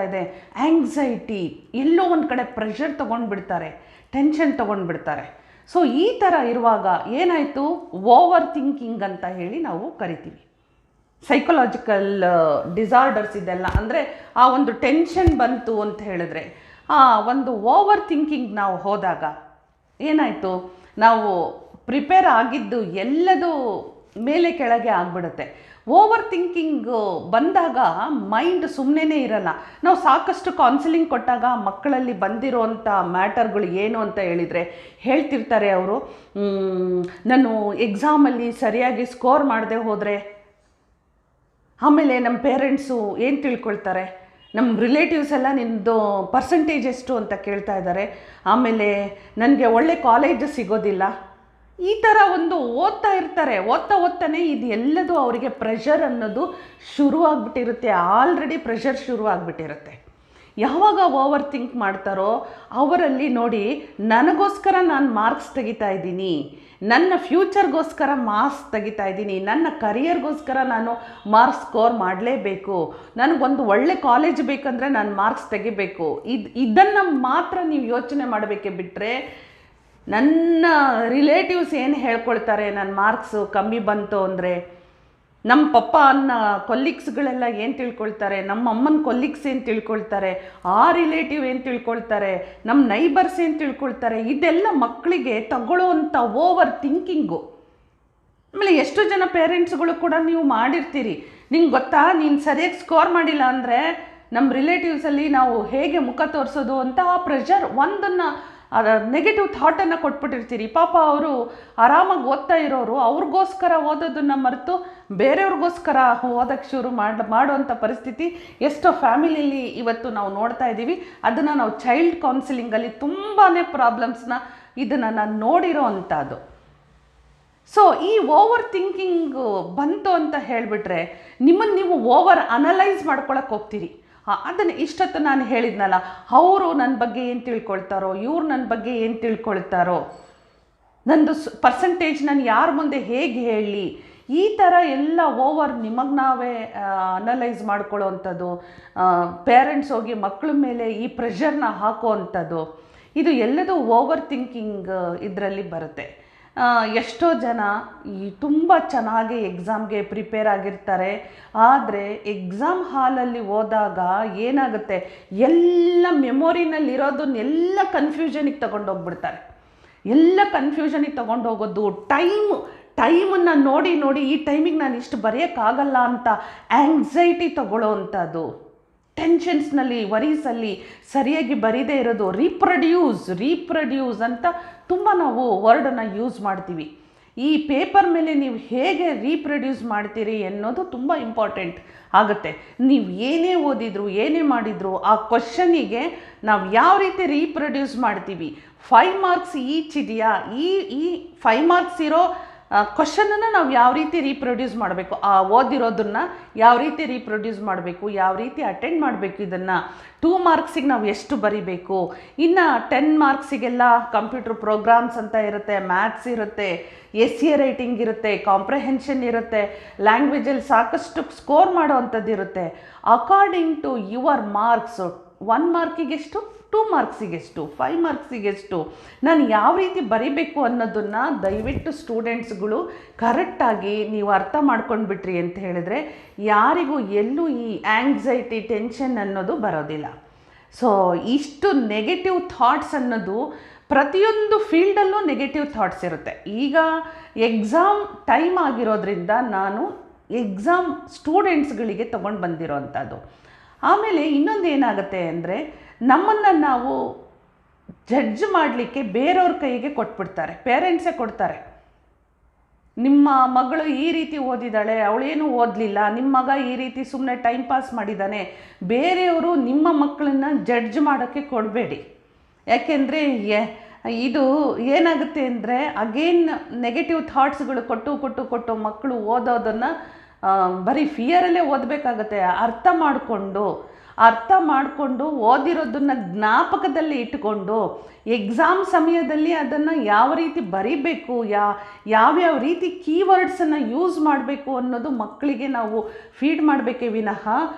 ಇದೆ. ಆ್ಯಂಗ್ಸೈಟಿ, ಎಲ್ಲೋ ಒಂದು ಕಡೆ ಪ್ರೆಷರ್ ತೊಗೊಂಡ್ಬಿಡ್ತಾರೆ, ಟೆನ್ಷನ್ ತೊಗೊಂಡ್ಬಿಡ್ತಾರೆ. ಸೊ ಈ ಥರ ಇರುವಾಗ ಏನಾಯಿತು, ಓವರ್ ಥಿಂಕಿಂಗ್ ಅಂತ ಹೇಳಿ ನಾವು ಕರಿತೀವಿ. ಸೈಕಲಾಜಿಕಲ್ ಡಿಸಾರ್ಡರ್ಸ್ ಇದೆಲ್ಲ. ಅಂದರೆ ಆ ಒಂದು ಟೆನ್ಷನ್ ಬಂತು ಅಂತ ಹೇಳಿದ್ರೆ, ಆ ಒಂದು ಓವರ್ ಥಿಂಕಿಂಗ್ ನಾವು ಹೋದಾಗ ಏನಾಯಿತು, ನಾವು ಪ್ರಿಪೇರ್ ಆಗಿದ್ದು ಎಲ್ಲದೂ ಮೇಲೆ ಕೆಳಗೆ ಆಗಿಬಿಡುತ್ತೆ. ಓವರ್ ಥಿಂಕಿಂಗ್ ಬಂದಾಗ ಮೈಂಡ್ ಸುಮ್ಮನೆ ಇರಲ್ಲ. ನಾವು ಸಾಕಷ್ಟು ಕೌನ್ಸಿಲಿಂಗ್ ಕೊಟ್ಟಾಗ ಮಕ್ಕಳಲ್ಲಿ ಬಂದಿರೋವಂಥ ಮ್ಯಾಟರ್ಗಳು ಏನು ಅಂತ ಹೇಳ್ತಿರ್ತಾರೆ ಅವರು, ನಾನು ಎಕ್ಸಾಮಲ್ಲಿ ಸರಿಯಾಗಿ ಸ್ಕೋರ್ ಮಾಡದೆ ಹೋದರೆ ಆಮೇಲೆ ನಮ್ಮ ಪೇರೆಂಟ್ಸು ಏನು ತಿಳ್ಕೊಳ್ತಾರೆ, ನಮ್ಮ ರಿಲೇಟಿವ್ಸ್ ಎಲ್ಲ ನಿಮ್ಮದು ಪರ್ಸೆಂಟೇಜ್ ಎಷ್ಟು ಅಂತ ಕೇಳ್ತಾ ಇದ್ದಾರೆ, ಆಮೇಲೆ ನನಗೆ ಒಳ್ಳೆ ಕಾಲೇಜ್ ಸಿಗೋದಿಲ್ಲ. ಈ ಥರ ಒಂದು ಓದ್ತಾನೆ ಇದು ಎಲ್ಲದೂ ಅವರಿಗೆ ಪ್ರೆಷರ್ ಅನ್ನೋದು ಶುರುವಾಗ್ಬಿಟ್ಟಿರುತ್ತೆ. Already pressure ಶುರುವಾಗ್ಬಿಟ್ಟಿರುತ್ತೆ. ಯಾವಾಗ ಓವರ್ ಥಿಂಕ್ ಮಾಡ್ತಾರೋ ಅವರಲ್ಲಿ ನೋಡಿ, ನನಗೋಸ್ಕರ ನಾನು ಮಾರ್ಕ್ಸ್ ತೆಗಿತಾ ಇದ್ದೀನಿ, ನನ್ನ ಫ್ಯೂಚರ್ಗೋಸ್ಕರ ಮಾರ್ಕ್ಸ್ ತೆಗಿತಾ ಇದ್ದೀನಿ, ನನ್ನ ಕರಿಯರ್ಗೋಸ್ಕರ ನಾನು ಮಾರ್ಕ್ಸ್ ಸ್ಕೋರ್ ಮಾಡಲೇಬೇಕು, ನನಗೊಂದು ಒಳ್ಳೆ ಕಾಲೇಜ್ ಬೇಕಂದರೆ ನಾನು ಮಾರ್ಕ್ಸ್ ತೆಗಿಬೇಕು. ಇದನ್ನು ಮಾತ್ರ ನೀವು ಯೋಚನೆ ಮಾಡಬೇಕೇ ಬಿಟ್ಟರೆ, ನನ್ನ ರಿಲೇಟಿವ್ಸ್ ಏನು ಹೇಳ್ಕೊಳ್ತಾರೆ ನನ್ನ ಮಾರ್ಕ್ಸು ಕಮ್ಮಿ ಬಂತು ಅಂದರೆ, ನಮ್ಮ ಪಪ್ಪ ಕೊಲ್ಲೀಗ್ಸ್ಗಳೆಲ್ಲ ಏನು ತಿಳ್ಕೊಳ್ತಾರೆ, ನಮ್ಮ ಅಮ್ಮನ ಕೊಲ್ಲೀಗ್ಸ್ ಏನು ತಿಳ್ಕೊಳ್ತಾರೆ, ಆ ರಿಲೇಟಿವ್ ಏನು ತಿಳ್ಕೊಳ್ತಾರೆ, ನಮ್ಮ ನೈಬರ್ಸ್ ಏನು ತಿಳ್ಕೊಳ್ತಾರೆ, ಇದೆಲ್ಲ ಮಕ್ಕಳಿಗೆ ತಗೊಳ್ಳೋವಂಥ ಓವರ್ ಥಿಂಕಿಂಗು. ಆಮೇಲೆ ಎಷ್ಟು ಜನ ಪೇರೆಂಟ್ಸ್ಗಳು ಕೂಡ ನೀವು ಮಾಡಿರ್ತೀರಿ, ನಿಂಗೆ ಗೊತ್ತಾ ನೀನು ಸರಿಯಾಗಿ ಸ್ಕೋರ್ ಮಾಡಿಲ್ಲ ಅಂದರೆ ನಮ್ಮ ರಿಲೇಟಿವ್ಸಲ್ಲಿ ನಾವು ಹೇಗೆ ಮುಖ ತೋರಿಸೋದು ಅಂತ ಆ ಪ್ರೆಷರ್ ಒಂದನ್ನು ನೆಗೆಟಿವ್ ಥಾಟನ್ನು ಕೊಟ್ಬಿಟ್ಟಿರ್ತೀರಿ. ಪಾಪ ಅವರು ಆರಾಮಾಗಿ ಓದ್ತಾ ಇರೋರು ಅವ್ರಿಗೋಸ್ಕರ ಓದೋದನ್ನು ಮರೆತು ಬೇರೆಯವ್ರಿಗೋಸ್ಕರ ಓದೋಕ್ಕೆ ಶುರು ಮಾಡುವಂಥ ಪರಿಸ್ಥಿತಿ ಎಷ್ಟೋ ಫ್ಯಾಮಿಲಿಯಲ್ಲಿ ಇವತ್ತು ನಾವು ನೋಡ್ತಾ ಇದ್ದೀವಿ. ಅದನ್ನು ನಾವು ಚೈಲ್ಡ್ ಕೌನ್ಸಿಲಿಂಗಲ್ಲಿ ತುಂಬಾ ಪ್ರಾಬ್ಲಮ್ಸ್ನ ಇದನ್ನು ನಾನು ನೋಡಿರೋ ಅಂಥದ್ದು. ಸೊ ಈ ಓವರ್ ಥಿಂಕಿಂಗು ಬಂತು ಅಂತ ಹೇಳಿಬಿಟ್ರೆ ನಿಮ್ಮನ್ನು ನೀವು ಓವರ್ ಅನಲೈಸ್ ಮಾಡ್ಕೊಳಕ್ಕೆ ಹೋಗ್ತೀರಿ. ಅದನ್ನು ಇಷ್ಟೊತ್ತು ನಾನು ಹೇಳಿದ್ನಲ್ಲ, ಅವರು ನನ್ನ ಬಗ್ಗೆ ಏನು ತಿಳ್ಕೊಳ್ತಾರೋ, ಇವ್ರು ನನ್ನ ಬಗ್ಗೆ ಏನು ತಿಳ್ಕೊಳ್ತಾರೋ, ನಂದು ಪರ್ಸೆಂಟೇಜ್ ನಾನು ಯಾರ ಮುಂದೆ ಹೇಗೆ ಹೇಳಲಿ, ಈ ಥರ ಎಲ್ಲ ಓವರ್ ನಿಮಗೆ ನಾವೇ ಅನಲೈಸ್ ಮಾಡ್ಕೊಳ್ಳೋ ಅಂಥದ್ದು, ಪೇರೆಂಟ್ಸ್ ಹೋಗಿ ಮಕ್ಕಳ ಮೇಲೆ ಈ ಪ್ರೆಷರ್ನ ಹಾಕೋ ಅಂಥದ್ದು, ಇದು ಎಲ್ಲದೂ ಓವರ್ ಥಿಂಕಿಂಗ್ ಇದರಲ್ಲಿ ಬರುತ್ತೆ. ಎಷ್ಟೋ ಜನ ತುಂಬ ಚೆನ್ನಾಗಿ ಎಕ್ಸಾಮ್ಗೆ ಪ್ರಿಪೇರ್ ಆಗಿರ್ತಾರೆ, ಆದರೆ ಎಕ್ಸಾಮ್ ಹಾಲಲ್ಲಿ ಹೋದಾಗ ಏನಾಗುತ್ತೆ, ಎಲ್ಲ ಮೆಮೊರಿನಲ್ಲಿರೋದನ್ನೆಲ್ಲ ಕನ್ಫ್ಯೂಷನಿಗೆ ತೊಗೊಂಡೋಗ್ಬಿಡ್ತಾರೆ. ಎಲ್ಲ ಕನ್ಫ್ಯೂಷನಿಗೆ ತೊಗೊಂಡೋಗೋದು, ಟೈಮನ್ನು ನೋಡಿ ಈ ಟೈಮಿಗೆ ನಾನು ಇಷ್ಟು ಬರೆಯೋಕ್ಕಾಗಲ್ಲ ಅಂತ ಆ್ಯಂಗ್ಸೈಟಿ ತೊಗೊಳ್ಳೋ ಅಂಥದ್ದು, ಟೆನ್ಷನ್ಸ್ನಲ್ಲಿ, ವರೀಸಲ್ಲಿ ಸರಿಯಾಗಿ ಬರೀದೇ ಇರೋದು, ರೀಪ್ರೊಡ್ಯೂಸ್ ಅಂತ ತುಂಬ ನಾವು ವರ್ಡನ್ನು ಯೂಸ್ ಮಾಡ್ತೀವಿ. ಈ ಪೇಪರ್ ಮೇಲೆ ನೀವು ಹೇಗೆ ರೀಪ್ರೊಡ್ಯೂಸ್ ಮಾಡ್ತೀರಿ ಅನ್ನೋದು ತುಂಬ ಇಂಪಾರ್ಟೆಂಟ್ ಆಗುತ್ತೆ. ನೀವು ಏನೇ ಓದಿದ್ರು ಏನೇ ಮಾಡಿದ್ರು ಆ ಕ್ವಶನಿಗೆ ನಾವು ಯಾವ ರೀತಿ ರೀಪ್ರೊಡ್ಯೂಸ್ ಮಾಡ್ತೀವಿ, 5 ಮಾರ್ಕ್ಸ್ ಈಚ್ ಇದೆಯಾ, ಈ 5 ಮಾರ್ಕ್ಸ್ ಇರೋ ಕ್ವಶನನ್ನು ನಾವು ಯಾವ ರೀತಿ ರೀಪ್ರೊಡ್ಯೂಸ್ ಮಾಡಬೇಕು, ಆ ಓದಿರೋದನ್ನು ಯಾವ ರೀತಿ ರೀಪ್ರೊಡ್ಯೂಸ್ ಮಾಡಬೇಕು, ಯಾವ ರೀತಿ ಅಟೆಂಡ್ ಮಾಡಬೇಕು, ಇದನ್ನು 2 ಮಾರ್ಕ್ಸಿಗೆ ನಾವು ಎಷ್ಟು ಬರಿಬೇಕು. ಇನ್ನು 10 ಮಾರ್ಕ್ಸಿಗೆಲ್ಲ ಕಂಪ್ಯೂಟರ್ ಪ್ರೋಗ್ರಾಮ್ಸ್ ಅಂತ ಇರುತ್ತೆ, ಮ್ಯಾಥ್ಸ್ ಇರುತ್ತೆ, ಎಸ್ಸೆ ರೈಟಿಂಗ್ ಇರುತ್ತೆ, ಕಾಂಪ್ರಹೆನ್ಷನ್ ಇರುತ್ತೆ, ಲ್ಯಾಂಗ್ವೇಜಲ್ಲಿ ಸಾಕಷ್ಟು ಸ್ಕೋರ್ ಮಾಡೋ ಅಂಥದ್ದು ಇರುತ್ತೆ. ಅಕಾರ್ಡಿಂಗ್ ಟು ಯುವರ್ ಮಾರ್ಕ್ಸ್ 1 ಮಾರ್ಕಿಗೆಷ್ಟು, 2 ಮಾರ್ಕ್ಸಿಗೆಷ್ಟು, 5 ಮಾರ್ಕ್ಸಿಗೆಷ್ಟು, ನಾನು ಯಾವ ರೀತಿ ಬರಿಬೇಕು ಅನ್ನೋದನ್ನು ದಯವಿಟ್ಟು ಸ್ಟೂಡೆಂಟ್ಸ್ಗಳು ಕರೆಕ್ಟಾಗಿ ನೀವು ಅರ್ಥ ಮಾಡ್ಕೊಂಡ್ಬಿಟ್ರಿ ಅಂತ ಹೇಳಿದ್ರೆ ಯಾರಿಗೂ ಎಲ್ಲೂ ಈ ಆ್ಯಂಗ್ಸೈಟಿ, ಟೆನ್ಷನ್ ಅನ್ನೋದು ಬರೋದಿಲ್ಲ. ಸೊ ಇಷ್ಟು ನೆಗೆಟಿವ್ ಥಾಟ್ಸ್ ಅನ್ನೋದು ಪ್ರತಿಯೊಂದು ಫೀಲ್ಡಲ್ಲೂ ನೆಗೆಟಿವ್ ಥಾಟ್ಸ್ ಇರುತ್ತೆ. ಈಗ ಎಕ್ಸಾಮ್ ಟೈಮ್ ಆಗಿರೋದ್ರಿಂದ ನಾನು ಎಕ್ಸಾಮ್ ಸ್ಟೂಡೆಂಟ್ಸ್ಗಳಿಗೆ ತೊಗೊಂಡು ಬಂದಿರೋ ಅಂಥದ್ದು. ಆಮೇಲೆ ಇನ್ನೊಂದು ಏನಾಗುತ್ತೆ ಅಂದರೆ ನಮ್ಮನ್ನು ನಾವು ಜಡ್ಜ್ ಮಾಡಲಿಕ್ಕೆ ಬೇರೆಯವ್ರ ಕೈಗೆ ಕೊಟ್ಬಿಡ್ತಾರೆ, ಪೇರೆಂಟ್ಸೇ ಕೊಡ್ತಾರೆ. ನಿಮ್ಮ ಮಗಳು ಈ ರೀತಿ ಓದಿದ್ದಾಳೆ, ಅವಳೇನು ಓದಲಿಲ್ಲ, ನಿಮ್ಮ ಮಗ ಈ ರೀತಿ ಸುಮ್ಮನೆ ಟೈಮ್ ಪಾಸ್ ಮಾಡಿದ್ದಾನೆ. ಬೇರೆಯವರು ನಿಮ್ಮ ಮಕ್ಕಳನ್ನು ಜಡ್ಜ್ ಮಾಡೋಕ್ಕೆ ಕೊಡಬೇಡಿ. ಯಾಕೆಂದರೆ ಇದು ಏನಾಗುತ್ತೆ ಅಂದರೆ ಅಗೇನ್ ನೆಗೆಟಿವ್ ಥಾಟ್ಸ್ಗಳು ಕೊಟ್ಟು ಮಕ್ಕಳು ಓದೋದನ್ನು ಬರೀ ಫಿಯರಲ್ಲೇ ಓದಬೇಕಾಗತ್ತೆ. ಅರ್ಥ ಮಾಡಿಕೊಂಡು ಓದಿರೋದನ್ನು ಜ್ಞಾಪಕದಲ್ಲಿ ಇಟ್ಟುಕೊಂಡು ಎಕ್ಸಾಮ್ ಸಮಯದಲ್ಲಿ ಅದನ್ನು ಯಾವ ರೀತಿ ಬರಿಬೇಕು, ಯಾವ್ಯಾವ ರೀತಿ ಕೀವರ್ಡ್ಸನ್ನು ಯೂಸ್ ಮಾಡಬೇಕು ಅನ್ನೋದು ಮಕ್ಕಳಿಗೆ ನಾವು ಫೀಡ್ ಮಾಡಬೇಕೇ ವಿನಃ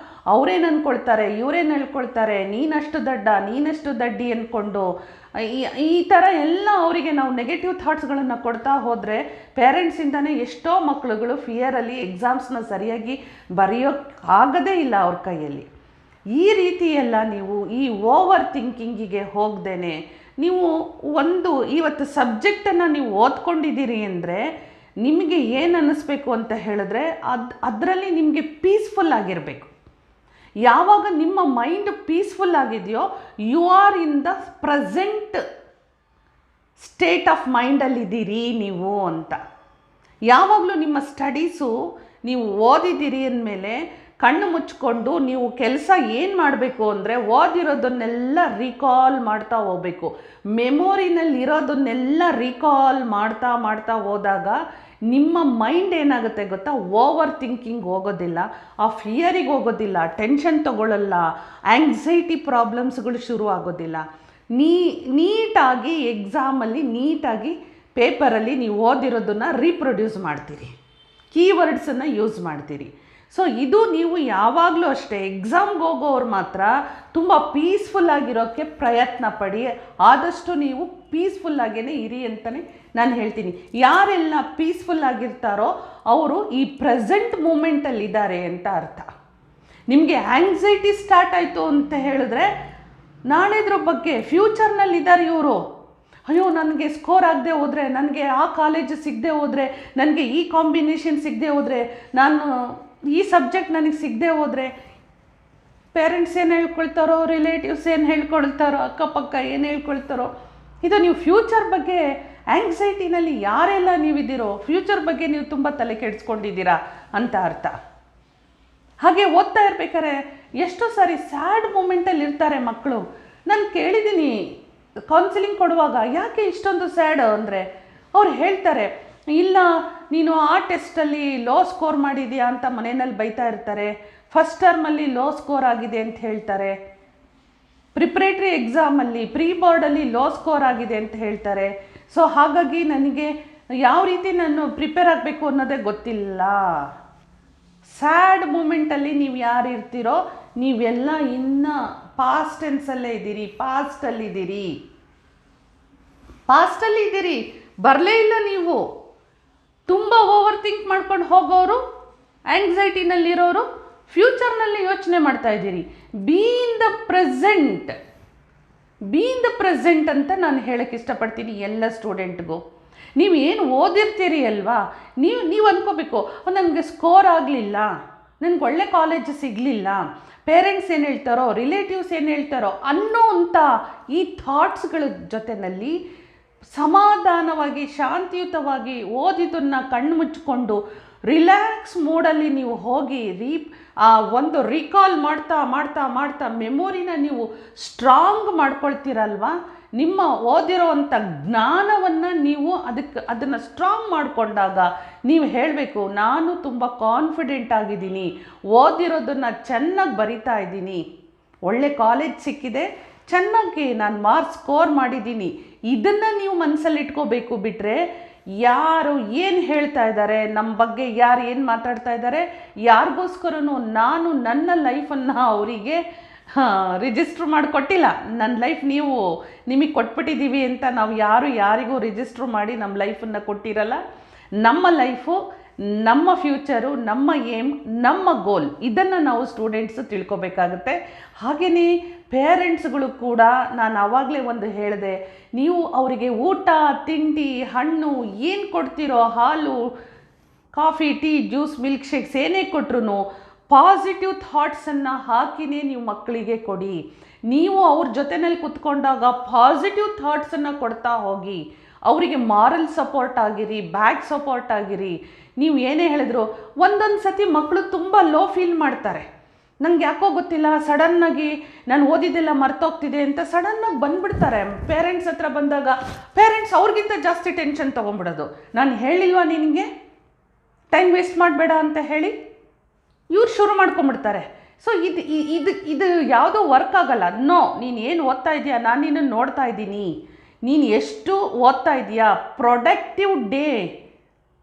ಅವರೇನು ಅಂದ್ಕೊಳ್ತಾರೆ, ಇವರೇನು ಹೇಳ್ಕೊಳ್ತಾರೆ, ನೀನಷ್ಟು ದಡ್ಡಿ ಅಂದ್ಕೊಂಡು ಈ ಥರ ಎಲ್ಲ ಅವರಿಗೆ ನಾವು ನೆಗೆಟಿವ್ ಥಾಟ್ಸ್ಗಳನ್ನು ಕೊಡ್ತಾ ಹೋದರೆ ಪೇರೆಂಟ್ಸಿಂದನೇ ಎಷ್ಟೋ ಮಕ್ಕಳುಗಳು ಫಿಯರಲ್ಲಿ ಎಕ್ಸಾಮ್ಸ್ನ ಸರಿಯಾಗಿ ಬರೆಯೋಕ್ಕಾಗದೇ ಇಲ್ಲ ಅವ್ರ ಕೈಯಲ್ಲಿ. ಈ ರೀತಿ ಎಲ್ಲ ನೀವು ಈ ಓವರ್ ಥಿಂಕಿಂಗಿಗೆ ಹೋಗ್ದೇನೆ ನೀವು ಇವತ್ತು ಸಬ್ಜೆಕ್ಟನ್ನು ನೀವು ಓದ್ಕೊಂಡಿದ್ದೀರಿ ಅಂದರೆ ನಿಮಗೆ ಏನು ಅನ್ನಿಸ್ಬೇಕು ಅಂತ ಹೇಳಿದ್ರೆ ಅದರಲ್ಲಿ ನಿಮಗೆ ಪೀಸ್ಫುಲ್ ಆಗಿರಬೇಕು. ಯಾವಾಗ ನಿಮ್ಮ ಮೈಂಡ್ ಪೀಸ್ಫುಲ್ ಆಗಿದೆಯೋ you are in the present state of ಮೈಂಡಲ್ಲಿದ್ದೀರಿ ನೀವು ಅಂತ. ಯಾವಾಗಲೂ ನಿಮ್ಮ ಸ್ಟಡೀಸು ನೀವು ಓದಿದ್ದೀರಿ ಅಂದಮೇಲೆ ಕಣ್ಣು ಮುಚ್ಕೊಂಡು ನೀವು ಕೆಲಸ ಏನು ಮಾಡಬೇಕು ಅಂದರೆ ಓದಿರೋದನ್ನೆಲ್ಲ ರೀಕಾಲ್ ಮಾಡ್ತಾ ಹೋಗಬೇಕು. ಮೆಮೊರಿನಲ್ಲಿರೋದನ್ನೆಲ್ಲ ರೀಕಾಲ್ ಮಾಡ್ತಾ ಹೋದಾಗ ನಿಮ್ಮ ಮೈಂಡ್ ಏನಾಗುತ್ತೆ ಗೊತ್ತಾ, ಓವರ್ ಥಿಂಕಿಂಗ್ ಹೋಗೋದಿಲ್ಲ, ಆ ಫಿಯರಿಗೆ ಹೋಗೋದಿಲ್ಲ, ಟೆನ್ಷನ್ ತಗೊಳ್ಳಲ್ಲ, ಆ್ಯಂಗ್ಸೈಟಿ ಪ್ರಾಬ್ಲಮ್ಸ್ಗಳು ಶುರು ಆಗೋದಿಲ್ಲ. ನೀಟಾಗಿ ಎಕ್ಸಾಮಲ್ಲಿ ನೀಟಾಗಿ ಪೇಪರಲ್ಲಿ ನೀವು ಓದಿರೋದನ್ನು ರೀಪ್ರೊಡ್ಯೂಸ್ ಮಾಡ್ತೀರಿ, ಕೀವರ್ಡ್ಸನ್ನು ಯೂಸ್ ಮಾಡ್ತೀರಿ. ಸೊ ಇದು ನೀವು ಯಾವಾಗಲೂ ಅಷ್ಟೇ ಎಕ್ಸಾಮ್ಗೆ ಹೋಗೋರು ಮಾತ್ರ ತುಂಬ ಪೀಸ್ಫುಲ್ಲಾಗಿರೋಕ್ಕೆ ಪ್ರಯತ್ನ ಪಡಿ. ಆದಷ್ಟು ನೀವು ಪೀಸ್ಫುಲ್ಲಾಗೇ ಇರಿ ಅಂತಲೇ ನಾನು ಹೇಳ್ತೀನಿ. ಯಾರೆಲ್ಲ ಪೀಸ್ಫುಲ್ಲಾಗಿರ್ತಾರೋ ಅವರು ಈ ಪ್ರೆಸೆಂಟ್ ಮೂಮೆಂಟಲ್ಲಿದ್ದಾರೆ ಅಂತ ಅರ್ಥ. ನಿಮಗೆ ಆ್ಯಂಗ್ಸೈಟಿ ಸ್ಟಾರ್ಟ್ ಆಯಿತು ಅಂತ ಹೇಳಿದ್ರೆ ನಾಳೆದ್ರ ಬಗ್ಗೆ ಫ್ಯೂಚರ್ನಲ್ಲಿದ್ದಾರೆ ಇವರು. ಅಯ್ಯೋ ನನಗೆ ಸ್ಕೋರ್ ಆಗದೆ ಹೋದರೆ, ನನಗೆ ಆ ಕಾಲೇಜು ಸಿಗದೆ ಹೋದರೆ, ನನಗೆ ಈ ಕಾಂಬಿನೇಷನ್ ಸಿಗದೆ ಹೋದರೆ, ನಾನು ಈ ಸಬ್ಜೆಕ್ಟ್ ನನಗೆ ಸಿಗದೆ ಹೋದರೆ ಪೇರೆಂಟ್ಸ್ ಏನು ಹೇಳ್ಕೊಳ್ತಾರೋ, ರಿಲೇಟಿವ್ಸ್ ಏನು ಹೇಳ್ಕೊಳ್ತಾರೋ, ಅಕ್ಕಪಕ್ಕ ಏನು ಹೇಳ್ಕೊಳ್ತಾರೋ. ಇದು ನೀವು ಫ್ಯೂಚರ್ ಬಗ್ಗೆ ಆ್ಯಂಗ್ಸೈಟಿನಲ್ಲಿ ಯಾರೆಲ್ಲ ನೀವಿದ್ದೀರೋ ಫ್ಯೂಚರ್ ಬಗ್ಗೆ ನೀವು ತುಂಬ ತಲೆ ಕೆಡಿಸ್ಕೊಂಡಿದ್ದೀರಾ ಅಂತ ಅರ್ಥ. ಹಾಗೆ ಓದ್ತಾ ಇರ್ಬೇಕಾದ್ರೆ ಎಷ್ಟೋ ಸಾರಿ ಸ್ಯಾಡ್ ಮೂಮೆಂಟಲ್ಲಿ ಇರ್ತಾರೆ ಮಕ್ಕಳು. ನಾನು ಕೇಳಿದ್ದೀನಿ ಕೌನ್ಸಿಲಿಂಗ್ ಕೊಡುವಾಗ, ಯಾಕೆ ಇಷ್ಟೊಂದು ಸ್ಯಾಡ್ ಅಂದರೆ ಅವ್ರು ಹೇಳ್ತಾರೆ, ಇಲ್ಲ ನೀನು ಆ ಟೆಸ್ಟಲ್ಲಿ ಲೋ ಸ್ಕೋರ್ ಮಾಡಿದೆಯಾ ಅಂತ ಮನೆಯಲ್ಲಿ ಬೈತಾ ಇರ್ತಾರೆ, ಫಸ್ಟ್ ಟರ್ಮಲ್ಲಿ ಲೋ ಸ್ಕೋರ್ ಆಗಿದೆ ಅಂತ ಹೇಳ್ತಾರೆ, ಪ್ರಿಪ್ರೇಟ್ರಿ ಎಕ್ಸಾಮಲ್ಲಿ ಪ್ರೀ ಬೋರ್ಡಲ್ಲಿ ಲೋ ಸ್ಕೋರ್ ಆಗಿದೆ ಅಂತ ಹೇಳ್ತಾರೆ. ಸೊ ಹಾಗಾಗಿ ನನಗೆ ಯಾವ ರೀತಿ ನಾನು ಪ್ರಿಪೇರ್ ಆಗಬೇಕು ಅನ್ನೋದೇ ಗೊತ್ತಿಲ್ಲ. ಸ್ಯಾಡ್ ಮೂಮೆಂಟಲ್ಲಿ ನೀವು ಯಾರು ಇರ್ತೀರೋ ನೀವೆಲ್ಲ ಇನ್ನು ಪಾಸ್ಟ್ ಟೆನ್ಸಲ್ಲೇ ಇದ್ದೀರಿ, ಪಾಸ್ಟಲ್ಲಿದ್ದೀರಿ, ಬರಲೇ ಇಲ್ಲ ನೀವು. ತುಂಬ ಓವರ್ ಥಿಂಕ್ ಮಾಡ್ಕೊಂಡು ಹೋಗೋರು, ಆ್ಯಂಗ್ಸೈಟಿನಲ್ಲಿರೋರು ಫ್ಯೂಚರ್ನಲ್ಲಿ ಯೋಚನೆ ಮಾಡ್ತಾ ಇದ್ದೀರಿ. ಬಿ ಇನ್ ದ ಪ್ರೆಸೆಂಟ್ ಅಂತ ನಾನು ಹೇಳೋಕ್ಕೆ ಇಷ್ಟಪಡ್ತೀನಿ ಎಲ್ಲ ಸ್ಟೂಡೆಂಟ್ಗೂ. ನೀವು ಏನು ಓದಿರ್ತೀರಿ ಅಲ್ವಾ, ನೀವು ಅಂದ್ಕೋಬೇಕು, ನನಗೆ ಸ್ಕೋರ್ ಆಗಲಿಲ್ಲ, ನನಗೆ ಒಳ್ಳೆ ಕಾಲೇಜ್ ಸಿಗಲಿಲ್ಲ, ಪೇರೆಂಟ್ಸ್ ಏನು ಹೇಳ್ತಾರೋ, ರಿಲೇಟಿವ್ಸ್ ಏನು ಹೇಳ್ತಾರೋ ಅನ್ನೋ ಅಂಥ ಈ ಥಾಟ್ಸ್ಗಳ ಜೊತೆಯಲ್ಲಿ ಸಮಾಧಾನವಾಗಿ ಶಾಂತಿಯುತವಾಗಿ ಓದಿದ್ದನ್ನು ಕಣ್ಣು ಮುಚ್ಚಿಕೊಂಡು ರಿಲ್ಯಾಕ್ಸ್ ಮೂಡಲ್ಲಿ ನೀವು ಹೋಗಿ ಒಂದು ರೀಕಾಲ್ ಮಾಡ್ತಾ ಮೆಮೊರಿನ ನೀವು ಸ್ಟ್ರಾಂಗ್ ಮಾಡ್ಕೊಳ್ತೀರಲ್ವ. ನಿಮ್ಮ ಓದಿರೋವಂಥ ಜ್ಞಾನವನ್ನು ನೀವು ಅದನ್ನು ಸ್ಟ್ರಾಂಗ್ ಮಾಡಿಕೊಂಡಾಗ ನೀವು ಹೇಳಬೇಕು, ನಾನು ತುಂಬ ಕಾನ್ಫಿಡೆಂಟ್ ಆಗಿದ್ದೀನಿ, ಓದಿರೋದನ್ನು ಚೆನ್ನಾಗಿ ಬರಿತಾ ಇದ್ದೀನಿ, ಒಳ್ಳೆ ಕಾಲೇಜ್ ಸಿಕ್ಕಿದೆ, ಚೆನ್ನಾಗಿ ನಾನು ಮಾರ್ಕ್ಸ್ ಸ್ಕೋರ್ ಮಾಡಿದ್ದೀನಿ. ಇದನ್ನು ನೀವು ಮನಸ್ಸಲ್ಲಿ ಇಟ್ಕೋಬೇಕು. ಬಿಟ್ಟರೆ ಯಾರು ಏನು ಹೇಳ್ತಾ ಇದ್ದಾರೆ, ನಮ್ಮ ಬಗ್ಗೆ ಯಾರು ಏನು ಮಾತಾಡ್ತಾ ಇದ್ದಾರೆ, ಯಾರಿಗೋಸ್ಕರನೂ ನಾನು ನನ್ನ ಲೈಫನ್ನು ಅವರಿಗೆ ರಿಜಿಸ್ಟ್ರ್ ಮಾಡಿ ಕೊಟ್ಟಿಲ್ಲ. ನನ್ನ ಲೈಫ್ ನಿಮಗೆ ಕೊಟ್ಬಿಟ್ಟಿದ್ದೀವಿ ಅಂತ ನಾವು ಯಾರಿಗೂ ರಿಜಿಸ್ಟ್ರ್ ಮಾಡಿ ನಮ್ಮ ಲೈಫನ್ನು ಕೊಟ್ಟಿರಲ್ಲ. ನಮ್ಮ ಲೈಫು, ನಮ್ಮ ಫ್ಯೂಚರು, ನಮ್ಮ ಏಮ್, ನಮ್ಮ ಗೋಲ್, ಇದನ್ನು ನಾವು ಸ್ಟೂಡೆಂಟ್ಸು ತಿಳ್ಕೊಬೇಕಾಗುತ್ತೆ. ಹಾಗೆಯೇ ಪೇರೆಂಟ್ಸ್ಗಳು ಕೂಡ, ನಾನು ಆವಾಗಲೇ ಒಂದು ಹೇಳಿದೆ, ನೀವು ಅವರಿಗೆ ಊಟ, ತಿಂಡಿ, ಹಣ್ಣು ಏನು ಕೊಡ್ತೀರೋ, ಹಾಲು, coffee, tea, juice, milk shakes ಏನೇ ಕೊಟ್ರು ಪಾಸಿಟಿವ್ ಥಾಟ್ಸನ್ನು ಹಾಕಿನೇ ನೀವು ಮಕ್ಕಳಿಗೆ ಕೊಡಿ. ನೀವು ಅವ್ರ ಜೊತೆಯಲ್ಲಿ ಕುತ್ಕೊಂಡಾಗ ಪಾಸಿಟಿವ್ ಥಾಟ್ಸನ್ನು ಕೊಡ್ತಾ ಹೋಗಿ. ಅವರಿಗೆ ಮಾರಲ್ ಸಪೋರ್ಟ್ ಆಗಿರಿ, ಬ್ಯಾಕ್ ಸಪೋರ್ಟ್ ಆಗಿರಿ. ನೀವು ಏನೇ ಹೇಳಿದ್ರು, ಒಂದೊಂದು ಸತಿ ಮಕ್ಕಳು ತುಂಬ ಲೋ ಫೀಲ್ ಮಾಡ್ತಾರೆ. ನಂಗೆ ಯಾಕೋ ಗೊತ್ತಿಲ್ಲ, ಸಡನ್ನಾಗಿ ನಾನು ಓದಿದ್ದೆಲ್ಲ ಮರ್ತೋಗ್ತಿದೆ ಅಂತ ಸಡನ್ನಾಗಿ ಬಂದುಬಿಡ್ತಾರೆ. ಪೇರೆಂಟ್ಸ್ ಹತ್ರ ಬಂದಾಗ ಪೇರೆಂಟ್ಸ್ ಅವ್ರಿಗಿಂತ ಜಾಸ್ತಿ ಟೆನ್ಷನ್ ತೊಗೊಂಡ್ಬಿಡೋದು. ನಾನು ಹೇಳಿಲ್ವಾ ನಿನಗೆ ಟೈಮ್ ವೇಸ್ಟ್ ಮಾಡಬೇಡ ಅಂತ ಹೇಳಿ? ಇವ್ರು ಶುರು ಮಾಡ್ಕೊಂಬಿಡ್ತಾರೆ. ಸೊ ಇದು ಯಾವುದೋ ವರ್ಕ್ ಆಗಲ್ಲ. ನೀನು ಏನು ಓದ್ತಾ ಇದೆಯಾ, ನಾನು ನಿನ್ನನ್ನು ನೋಡ್ತಾ ಇದ್ದೀನಿ, ನೀನು ಎಷ್ಟು ಓದ್ತಾ ಇದೆಯಾ,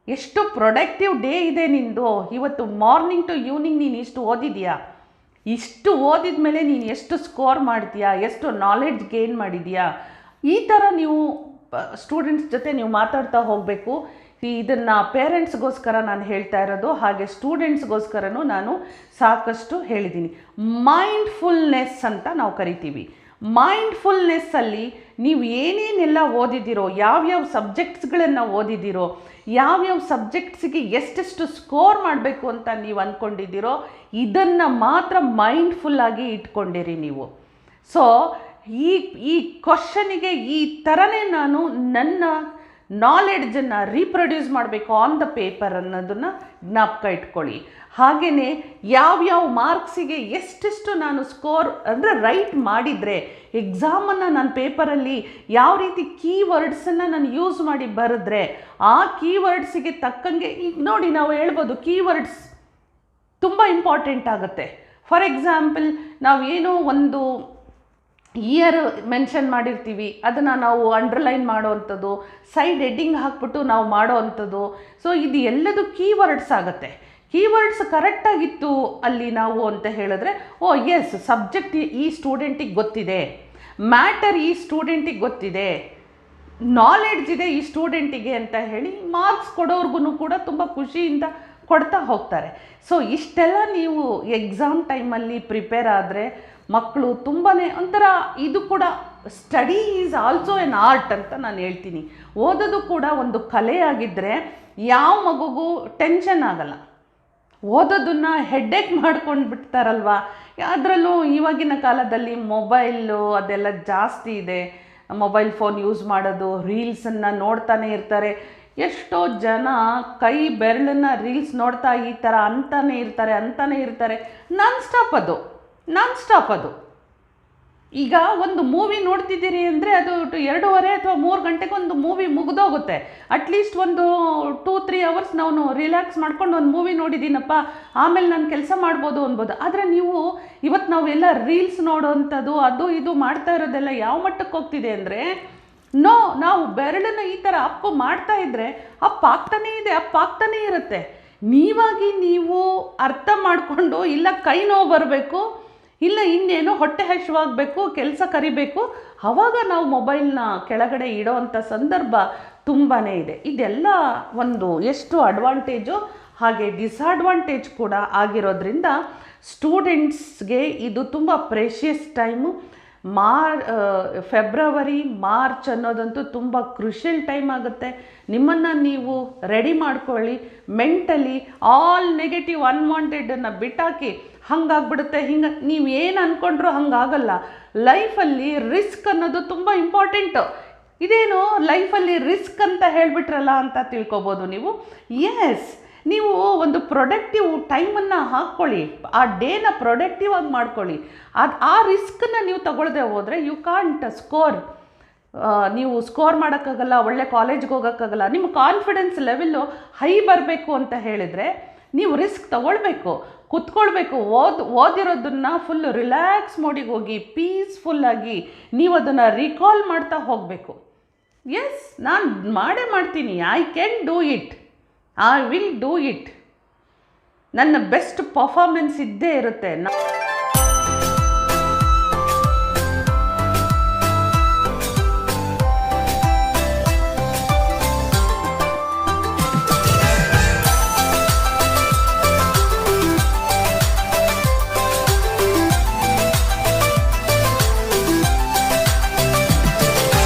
ಎಷ್ಟು ಪ್ರೊಡಕ್ಟಿವ್ ಡೇ ಇದೆ ನಿಂದು. ಇವತ್ತು ಮಾರ್ನಿಂಗ್ ಟು ಈವ್ನಿಂಗ್ ನೀನು ಇಷ್ಟು ಓದಿದೆಯಾ, ಇಷ್ಟು ಓದಿದ ಮೇಲೆ ನೀನು ಎಷ್ಟು ಸ್ಕೋರ್ ಮಾಡ್ತೀಯಾ, ಎಷ್ಟು ನಾಲೆಡ್ಜ್ ಗೇನ್ ಮಾಡಿದೆಯಾ. ಈ ಥರ ನೀವು ಸ್ಟೂಡೆಂಟ್ಸ್ ಜೊತೆ ನೀವು ಮಾತಾಡ್ತಾ ಹೋಗಬೇಕು. ಇದನ್ನು ಪೇರೆಂಟ್ಸ್ಗೋಸ್ಕರ ನಾನು ಹೇಳ್ತಾ ಇರೋದು, ಹಾಗೆ ಸ್ಟೂಡೆಂಟ್ಸ್ಗೋಸ್ಕರನೂ ನಾನು ಸಾಕಷ್ಟು ಹೇಳಿದ್ದೀನಿ. ಮೈಂಡ್ಫುಲ್ನೆಸ್ ಅಂತ ನಾವು ಕರಿತೀವಿ. ಮೈಂಡ್ಫುಲ್ನೆಸ್ಸಲ್ಲಿ ನೀವು ಏನೇನೆಲ್ಲ ಓದಿದ್ದೀರೋ, ಯಾವ್ಯಾವ ಸಬ್ಜೆಕ್ಟ್ಸ್ಗಳನ್ನು ಓದಿದ್ದೀರೋ, ಯಾವ್ಯಾವ ಸಬ್ಜೆಕ್ಟ್ಸಿಗೆ ಎಷ್ಟೆಷ್ಟು ಸ್ಕೋರ್ ಮಾಡಬೇಕು ಅಂತ ನೀವು ಅಂದ್ಕೊಂಡಿದ್ದೀರೋ, ಇದನ್ನು ಮಾತ್ರ ಮೈಂಡ್ಫುಲ್ಲಾಗಿ ಇಟ್ಕೊಂಡಿರಿ ನೀವು. ಸೊ ಈ ಕ್ವಶನಿಗೆ ಈ ಥರನೇ ನಾನು ನನ್ನ ನಾಲೆಡ್ಜನ್ನು ರೀಪ್ರೊಡ್ಯೂಸ್ ಮಾಡಬೇಕು ಆನ್ ದ ಪೇಪರ್ ಅನ್ನೋದನ್ನು ಜ್ಞಾಪಕ ಇಟ್ಕೊಳ್ಳಿ. ಹಾಗೆಯೇ ಯಾವ್ಯಾವ ಮಾರ್ಕ್ಸಿಗೆ ಎಷ್ಟೆಷ್ಟು ನಾನು ಸ್ಕೋರ್ ಅಂದರೆ ರೈಟ್ ಮಾಡಿದರೆ, ಎಕ್ಸಾಮನ್ನು ನಾನು ಪೇಪರಲ್ಲಿ ಯಾವ ರೀತಿ ಕೀವರ್ಡ್ಸನ್ನು ನಾನು ಯೂಸ್ ಮಾಡಿ ಬರೆದ್ರೆ, ಆ ಕೀವರ್ಡ್ಸಿಗೆ ತಕ್ಕಂಗೆ ಈಗ ನೋಡಿ ನಾವು ಹೇಳ್ಬೋದು ಕೀವರ್ಡ್ಸ್ ತುಂಬ ಇಂಪಾರ್ಟೆಂಟ್ ಆಗುತ್ತೆ. ಫಾರ್ ಎಕ್ಸಾಂಪಲ್, ನಾವೇನೋ ಒಂದು ಇಯರ್ ಮೆನ್ಷನ್ ಮಾಡಿರ್ತೀವಿ, ಅದನ್ನು ನಾವು ಅಂಡರ್ಲೈನ್ ಮಾಡೋವಂಥದ್ದು, ಸೈಡ್ ಹೆಡ್ಡಿಂಗ್ ಹಾಕ್ಬಿಟ್ಟು ನಾವು ಮಾಡೋ ಅಂಥದ್ದು. ಸೊ ಇದು ಎಲ್ಲದು ಕೀವರ್ಡ್ಸ್ ಆಗುತ್ತೆ. ಕೀವರ್ಡ್ಸ್ ಕರೆಕ್ಟಾಗಿತ್ತು ಅಲ್ಲಿ ನಾವು ಅಂತ ಹೇಳಿದ್ರೆ, ಎಸ್ ಸಬ್ಜೆಕ್ಟ್ ಈ ಸ್ಟೂಡೆಂಟಿಗೆ ಗೊತ್ತಿದೆ, ಮ್ಯಾಟರ್ ಈ ಸ್ಟೂಡೆಂಟಿಗೆ ಗೊತ್ತಿದೆ, ನಾಲೆಡ್ಜ್ ಇದೆ ಈ ಸ್ಟೂಡೆಂಟಿಗೆ ಅಂತ ಹೇಳಿ ಮಾರ್ಕ್ಸ್ ಕೊಡೋರ್ಗು ಕೂಡ ತುಂಬ ಖುಷಿಯಿಂದ ಕೊಡ್ತಾ ಹೋಗ್ತಾರೆ. ಸೊ ಇಷ್ಟೆಲ್ಲ ನೀವು ಎಕ್ಸಾಮ್ ಟೈಮಲ್ಲಿ ಪ್ರಿಪೇರ್ ಆದರೆ ಮಕ್ಕಳು ತುಂಬಾ ಒಂಥರ, ಇದು ಕೂಡ study is also an art ಅಂತ ನಾನು ಹೇಳ್ತೀನಿ. ಓದೋದು ಕೂಡ ಒಂದು ಕಲೆಯಾಗಿದ್ದರೆ ಯಾವ ಮಗುಗೂ ಟೆನ್ಷನ್ ಆಗಲ್ಲ. ಓದೋದನ್ನು ಹೆಡ್ಡೇಕ್ ಮಾಡ್ಕೊಂಡು ಬಿಡ್ತಾರಲ್ವ, ಅದರಲ್ಲೂ ಇವಾಗಿನ ಕಾಲದಲ್ಲಿ ಮೊಬೈಲು ಅದೆಲ್ಲ ಜಾಸ್ತಿ ಇದೆ. ಮೊಬೈಲ್ ಫೋನ್ ಯೂಸ್ ಮಾಡೋದು, ರೀಲ್ಸನ್ನು ನೋಡ್ತಾನೆ ಇರ್ತಾರೆ. ಎಷ್ಟೋ ಜನ ಕೈ ಬೆರಳನ್ನು ರೀಲ್ಸ್ ನೋಡ್ತಾ ಈ ಥರ ಅಂತಾನೆ ಇರ್ತಾರೆ. ನಾನ್ ಸ್ಟಾಪ್ ಅದು. ಈಗ ಒಂದು ಮೂವಿ ನೋಡ್ತಿದ್ದೀರಿ ಅಂದರೆ ಅದು 2.5 ಅಥವಾ 3 ಗಂಟೆಗೆ ಒಂದು ಮೂವಿ ಮುಗಿದೋಗುತ್ತೆ. ಅಟ್ಲೀಸ್ಟ್ ಒಂದು 2-3 ಅವರ್ಸ್ ನಾವು ರಿಲ್ಯಾಕ್ಸ್ ಮಾಡ್ಕೊಂಡು ಒಂದು ಮೂವಿ ನೋಡಿದ್ದೀನಪ್ಪ, ಆಮೇಲೆ ನಾನು ಕೆಲಸ ಮಾಡ್ಬೋದು ಅನ್ಬೋದು. ಆದರೆ ಇವತ್ತು ನಾವೆಲ್ಲ ರೀಲ್ಸ್ ನೋಡೋವಂಥದ್ದು ಅದು ಇದು ಮಾಡ್ತಾ ಇರೋದೆಲ್ಲ ಯಾವ ಮಟ್ಟಕ್ಕೆ ಹೋಗ್ತಿದೆ ಅಂದರೆ, ನಾವು ಬೆರಳನ್ನು ಈ ಥರ ಅಪ್ಪು ಮಾಡ್ತಾ ಇದ್ದರೆ ಅಪ್ಪ ಆಗ್ತಾನೇ ಇರುತ್ತೆ. ನೀವು ಅರ್ಥ ಮಾಡಿಕೊಂಡು, ಇಲ್ಲ ಕೈ ನೋವು ಬರಬೇಕು, ಇಲ್ಲ ಇನ್ನೇನೋ ಹೊಟ್ಟೆ ಹಸಿವಾಗಬೇಕು, ಕೆಲಸ ಕರಿಬೇಕು, ಆವಾಗ ನಾವು ಮೊಬೈಲ್ನ ಕೆಳಗಡೆ ಇಡೋ ಅಂಥ ಸಂದರ್ಭ ತುಂಬಾ ಇದೆ. ಇದೆಲ್ಲ ಒಂದು ಎಷ್ಟು ಅಡ್ವಾಂಟೇಜು ಹಾಗೆ ಡಿಸ್ಅಡ್ವಾಂಟೇಜ್ ಕೂಡ ಆಗಿರೋದ್ರಿಂದ ಸ್ಟೂಡೆಂಟ್ಸ್ಗೆ ಇದು ತುಂಬ ಪ್ರೆಷಿಯಸ್ ಟೈಮು. ಫೆಬ್ರವರಿ, ಮಾರ್ಚ್ ಅನ್ನೋದಂತೂ ತುಂಬ ಕ್ರುಷಿಯಲ್ ಟೈಮ್ ಆಗುತ್ತೆ. ನಿಮ್ಮನ್ನು ನೀವು ರೆಡಿ ಮಾಡ್ಕೊಳ್ಳಿ. ಮೆಂಟಲಿ ಆಲ್ ನೆಗೆಟಿವ್ ಅನ್ವಾಂಟೆಡನ್ನು ಬಿಟ್ಟಾಕಿ. ಹಂಗಾಗ್ಬಿಡುತ್ತೆ, ನೀವು ಏನು ಅಂದ್ಕೊಂಡ್ರೂ ಹಂಗಾಗಲ್ಲ. ಲೈಫಲ್ಲಿ ರಿಸ್ಕ್ ಅನ್ನೋದು ತುಂಬ ಇಂಪಾರ್ಟೆಂಟು. ಇದೇನು ಲೈಫಲ್ಲಿ ರಿಸ್ಕ್ ಅಂತ ಹೇಳಿಬಿಟ್ರಲ್ಲ ಅಂತ ತಿಳ್ಕೊಬೋದು ನೀವು. ಎಸ್, ನೀವು ಒಂದು ಪ್ರೊಡಕ್ಟಿವ್ ಟೈಮನ್ನು ಹಾಕ್ಕೊಳ್ಳಿ, ಆ ಡೇನ ಪ್ರೊಡಕ್ಟಿವ್ ಆಗಿ ಮಾಡ್ಕೊಳ್ಳಿ. ಆ ರಿಸ್ಕನ್ನು ನೀವು ತಗೊಳ್ಳದೆ ಹೋದರೆ ಯು ಕಾಂಟ್ ಸ್ಕೋರ್. ನೀವು ಸ್ಕೋರ್ ಮಾಡೋಕ್ಕಾಗಲ್ಲ, ಒಳ್ಳೆ ಕಾಲೇಜ್ಗೆ ಹೋಗೋಕ್ಕಾಗಲ್ಲ. ನಿಮ್ಮ ಕಾನ್ಫಿಡೆನ್ಸ್ ಲೆವೆಲ್ಲು ಹೈ ಬರಬೇಕು ಅಂತ ಹೇಳಿದರೆ ನೀವು ರಿಸ್ಕ್ ತಗೊಳ್ಬೇಕು, ಕುತ್ಕೊಳ್ಬೇಕು. ಓದಿರೋದನ್ನು ಫುಲ್ಲು ರಿಲ್ಯಾಕ್ಸ್ ಮೋಡಿಗೆ ಹೋಗಿ ಪೀಸ್ಫುಲ್ಲಾಗಿ ನೀವು ಅದನ್ನು ರಿಕಾಲ್ ಮಾಡ್ತಾ ಹೋಗಬೇಕು. ಎಸ್, ನಾನು ಮಾಡ್ತೀನಿ, I can do it, I will do it. ನನ್ನ ಬೆಸ್ಟ್ ಪರ್ಫಾರ್ಮೆನ್ಸ್ ಇದ್ದೇ ಇರುತ್ತೆ.